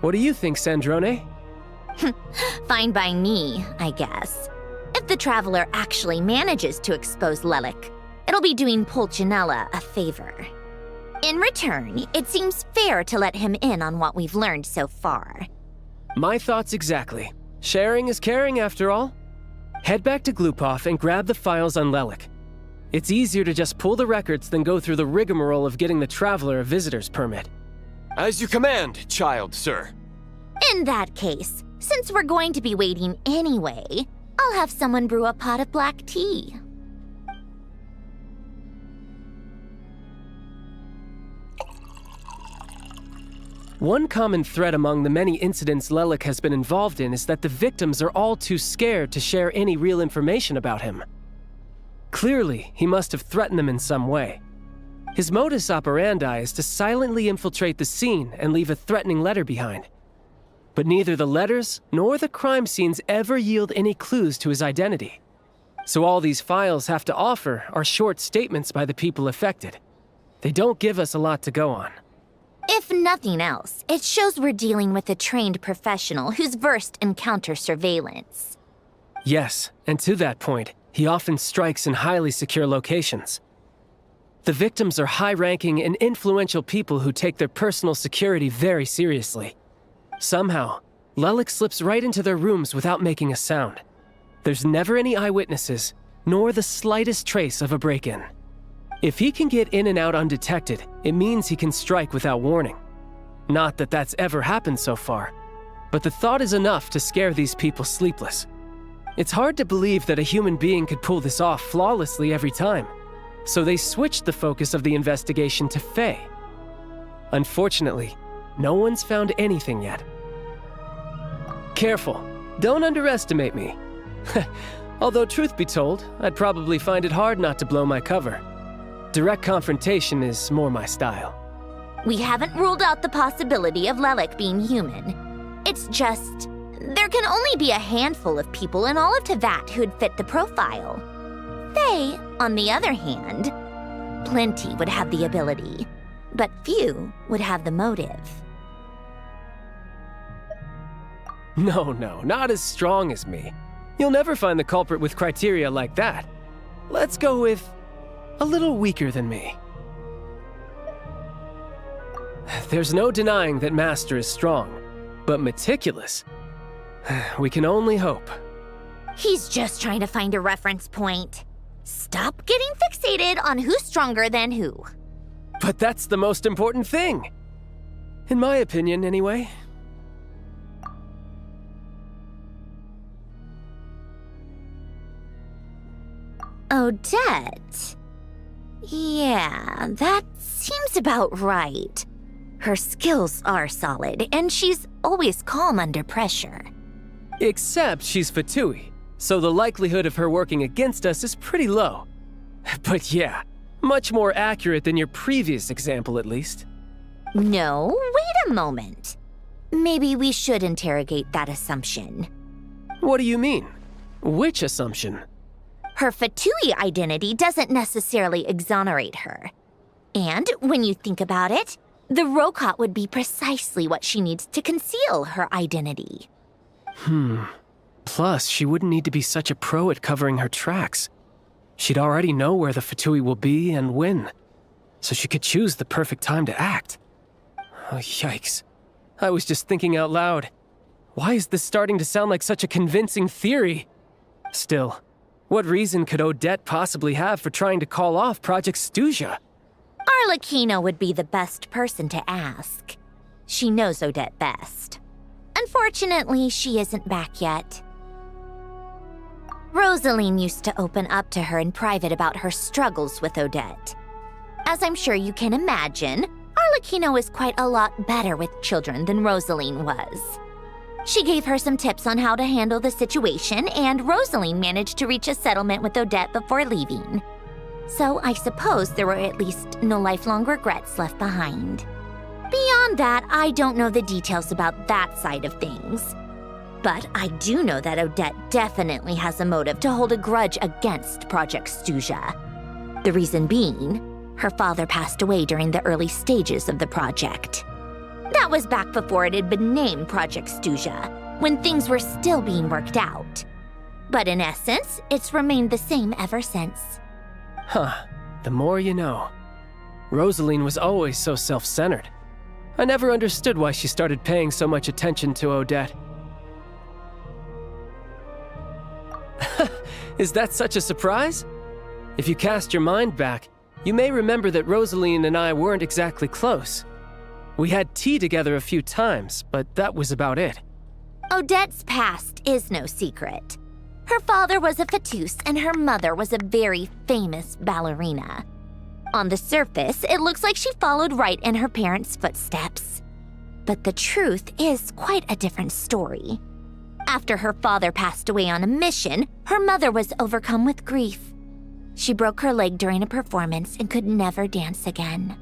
What do you think, Sandrone? Fine by me, I guess. If the Traveler actually manages to expose Lelik, it'll be doing Pulcinella a favor. In return, it seems fair to let him in on what we've learned so far. My thoughts exactly. Sharing is caring, after all. Head back to Glupov and grab the files on Lelik. It's easier to just pull the records than go through the rigmarole of getting the Traveler a visitor's permit. As you command, child, sir. In that case, since we're going to be waiting anyway, I'll have someone brew a pot of black tea. One common thread among the many incidents Lelik has been involved in is that the victims are all too scared to share any real information about him. Clearly, he must have threatened them in some way. His modus operandi is to silently infiltrate the scene and leave a threatening letter behind. But neither the letters nor the crime scenes ever yield any clues to his identity. So all these files have to offer are short statements by the people affected. They don't give us a lot to go on. If nothing else, it shows we're dealing with a trained professional who's versed in counter-surveillance. Yes, and to that point, he often strikes in highly secure locations. The victims are high-ranking and influential people who take their personal security very seriously. Somehow, Lelik slips right into their rooms without making a sound. There's never any eyewitnesses, nor the slightest trace of a break-in. If he can get in and out undetected, it means he can strike without warning. Not that that's ever happened so far, but the thought is enough to scare these people sleepless. It's hard to believe that a human being could pull this off flawlessly every time, so they switched the focus of the investigation to Faye. Unfortunately, no one's found anything yet. Careful, don't underestimate me. Although truth be told, I'd probably find it hard not to blow my cover. Direct confrontation is more my style. We haven't ruled out the possibility of Lelik being human. It's just, there can only be a handful of people in all of Teyvat who'd fit the profile. Faye, on the other hand, plenty would have the ability, but few would have the motive. No, not as strong as me. You'll never find the culprit with criteria like that. Let's go with a little weaker than me. There's no denying that Master is strong, but meticulous. We can only hope. He's just trying to find a reference point. Stop getting fixated on who's stronger than who. But that's the most important thing. In my opinion, anyway. Odette. Yeah, that seems about right. Her skills are solid, and she's always calm under pressure. Except she's Fatui, so the likelihood of her working against us is pretty low. But yeah, much more accurate than your previous example at least. No, wait a moment. Maybe we should interrogate that assumption. What do you mean? Which assumption? Her Fatui identity doesn't necessarily exonerate her. And when you think about it, the Rokot would be precisely what she needs to conceal her identity. Plus, she wouldn't need to be such a pro at covering her tracks. She'd already know where the Fatui will be and when, so she could choose the perfect time to act. Oh, yikes. I was just thinking out loud. Why is this starting to sound like such a convincing theory? Still, what reason could Odette possibly have for trying to call off Project Stuja? Arlecchino would be the best person to ask. She knows Odette best. Unfortunately, she isn't back yet. Rosaline used to open up to her in private about her struggles with Odette. As I'm sure you can imagine, Arlecchino is quite a lot better with children than Rosaline was. She gave her some tips on how to handle the situation, and Rosaline managed to reach a settlement with Odette before leaving. So I suppose there were at least no lifelong regrets left behind. Beyond that, I don't know the details about that side of things. But I do know that Odette definitely has a motive to hold a grudge against Project Stuja. The reason being, her father passed away during the early stages of the project. That was back before it had been named Project Stuja, when things were still being worked out. But in essence, it's remained the same ever since. Huh, the more you know. Rosaline was always so self-centered. I never understood why she started paying so much attention to Odette. Is that such a surprise? If you cast your mind back, you may remember that Rosaline and I weren't exactly close. We had tea together a few times, but that was about it. Odette's past is no secret. Her father was a fatus and her mother was a very famous ballerina. On the surface, it looks like she followed right in her parents' footsteps. But the truth is quite a different story. After her father passed away on a mission, her mother was overcome with grief. She broke her leg during a performance and could never dance again.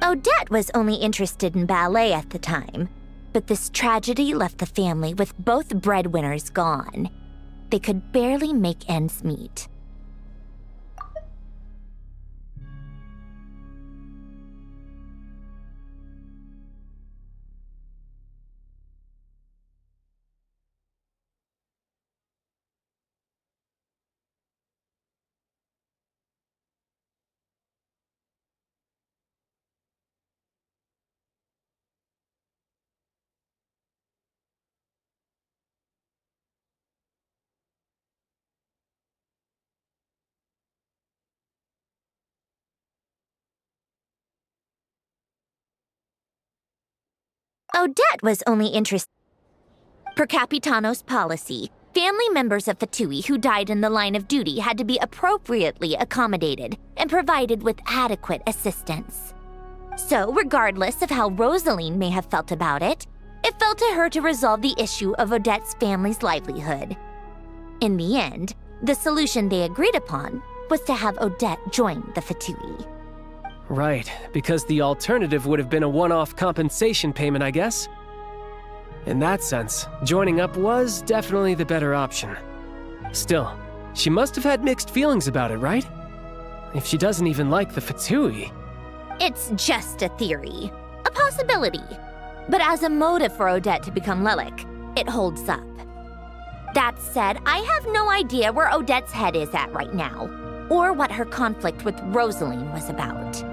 Odette was only interested in ballet at the time, but this tragedy left the family with both breadwinners gone. They could barely make ends meet. Odette was only interested. Per Capitano's policy, family members of Fatui who died in the line of duty had to be appropriately accommodated and provided with adequate assistance. So, regardless of how Rosaline may have felt about it, it fell to her to resolve the issue of Odette's family's livelihood. In the end, the solution they agreed upon was to have Odette join the Fatui. Right, because the alternative would have been a one-off compensation payment, I guess. In that sense, joining up was definitely the better option. Still, she must have had mixed feelings about it, right? If she doesn't even like the Fatui. It's just a theory, a possibility. But as a motive for Odette to become Lelik, it holds up. That said, I have no idea where Odette's head is at right now, or what her conflict with Rosaline was about.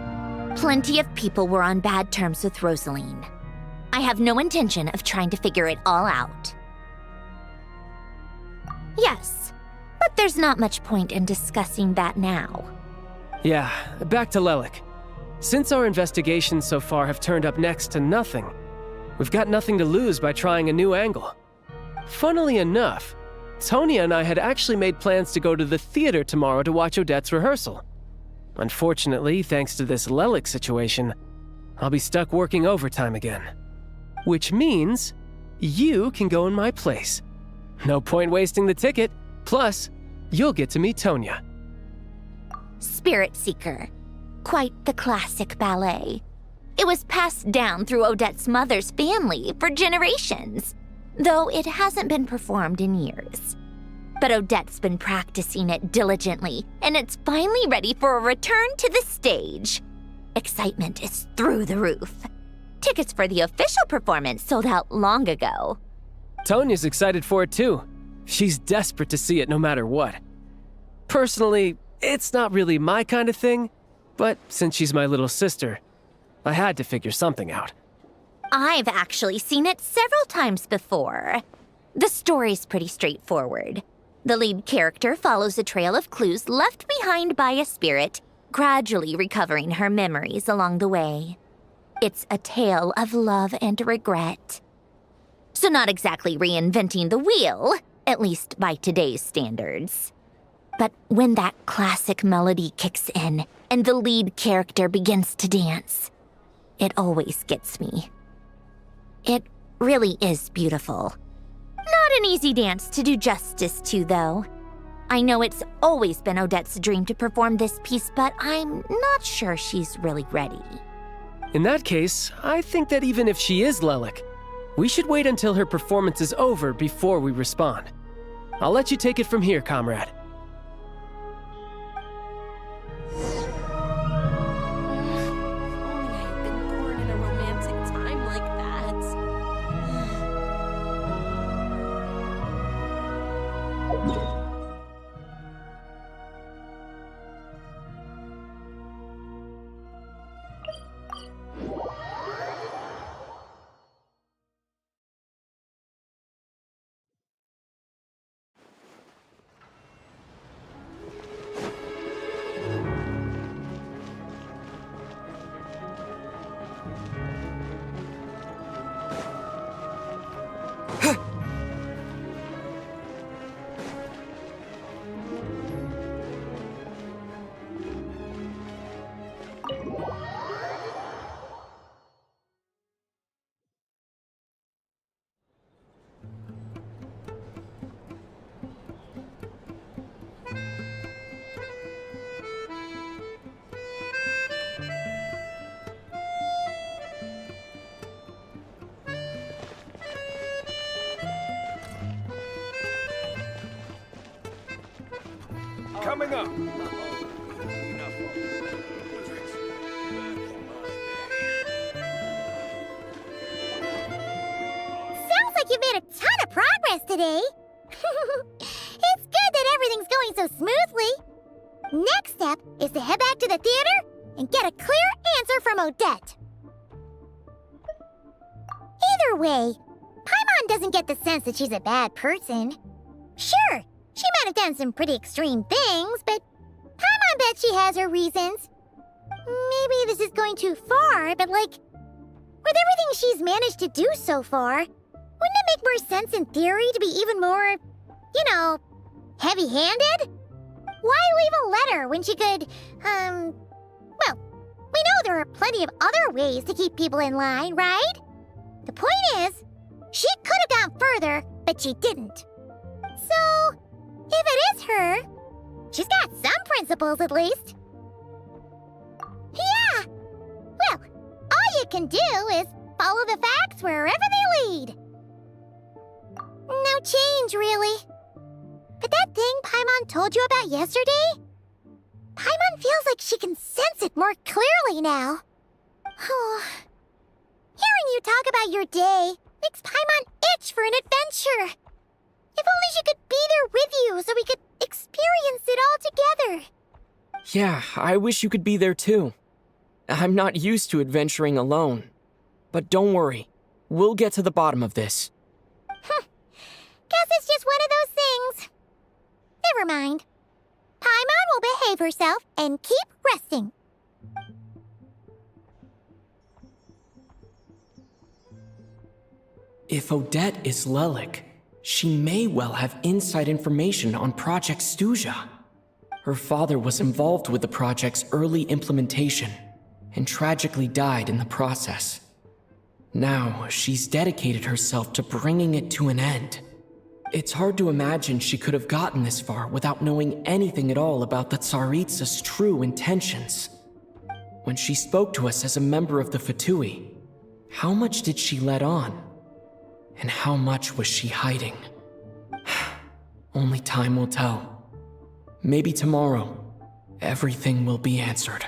Plenty of people were on bad terms with Rosaline. I have no intention of trying to figure it all out. Yes, but there's not much point in discussing that now. Yeah, back to Lelik. Since our investigations so far have turned up next to nothing, we've got nothing to lose by trying a new angle. Funnily enough, Tonya and I had actually made plans to go to the theater tomorrow to watch Odette's rehearsal. Unfortunately, thanks to this Lelik situation, I'll be stuck working overtime again. Which means you can go in my place. No point wasting the ticket, plus you'll get to meet Tonya. Spirit Seeker. Quite the classic ballet. It was passed down through Odette's mother's family for generations, though it hasn't been performed in years. But Odette's been practicing it diligently, and it's finally ready for a return to the stage. Excitement is through the roof. Tickets for the official performance sold out long ago. Tonya's excited for it too. She's desperate to see it no matter what. Personally, it's not really my kind of thing, but since she's my little sister, I had to figure something out. I've actually seen it several times before. The story's pretty straightforward. The lead character follows a trail of clues left behind by a spirit, gradually recovering her memories along the way. It's a tale of love and regret. So not exactly reinventing the wheel, at least by today's standards. But when that classic melody kicks in and the lead character begins to dance, it always gets me. It really is beautiful. Not an easy dance to do justice to, though. I know it's always been Odette's dream to perform this piece, but I'm not sure she's really ready. In that case, I think that even if she is Lelik, we should wait until her performance is over before we respond. I'll let you take it from here, comrade. Coming up. Sounds like you made a ton of progress today. It's good that everything's going so smoothly. Next step is to head back to the theater and get a clear answer from Odette. Either way, Paimon doesn't get the sense that she's a bad person. Sure, she might have done some pretty extreme things, but Paimon bet she has her reasons. Maybe this is going too far, but With everything she's managed to do so far, wouldn't it make more sense in theory to be even more, you know, heavy-handed? Why leave a letter when she could, well, we know there are plenty of other ways to keep people in line, right? The point is, she could have gone further, but she didn't. So, if it is her, she's got some principles at least. Yeah! Well, all you can do is follow the facts wherever they lead. No change, really. But that thing Paimon told you about yesterday? Paimon feels like she can sense it more clearly now. Hearing you talk about your day makes Paimon itch for an adventure. If only she could be there with you so we could experience it all together. Yeah, I wish you could be there too. I'm not used to adventuring alone. But don't worry, we'll get to the bottom of this. Guess it's just one of those things. Never mind. Paimon will behave herself and keep resting. If Odette is Lelik, she may well have inside information on Project Stuja. Her father was involved with the project's early implementation and tragically died in the process. Now, she's dedicated herself to bringing it to an end. It's hard to imagine she could have gotten this far without knowing anything at all about the Tsaritsa's true intentions. When she spoke to us as a member of the Fatui, how much did she let on? And how much was she hiding? Only time will tell. Maybe tomorrow, everything will be answered.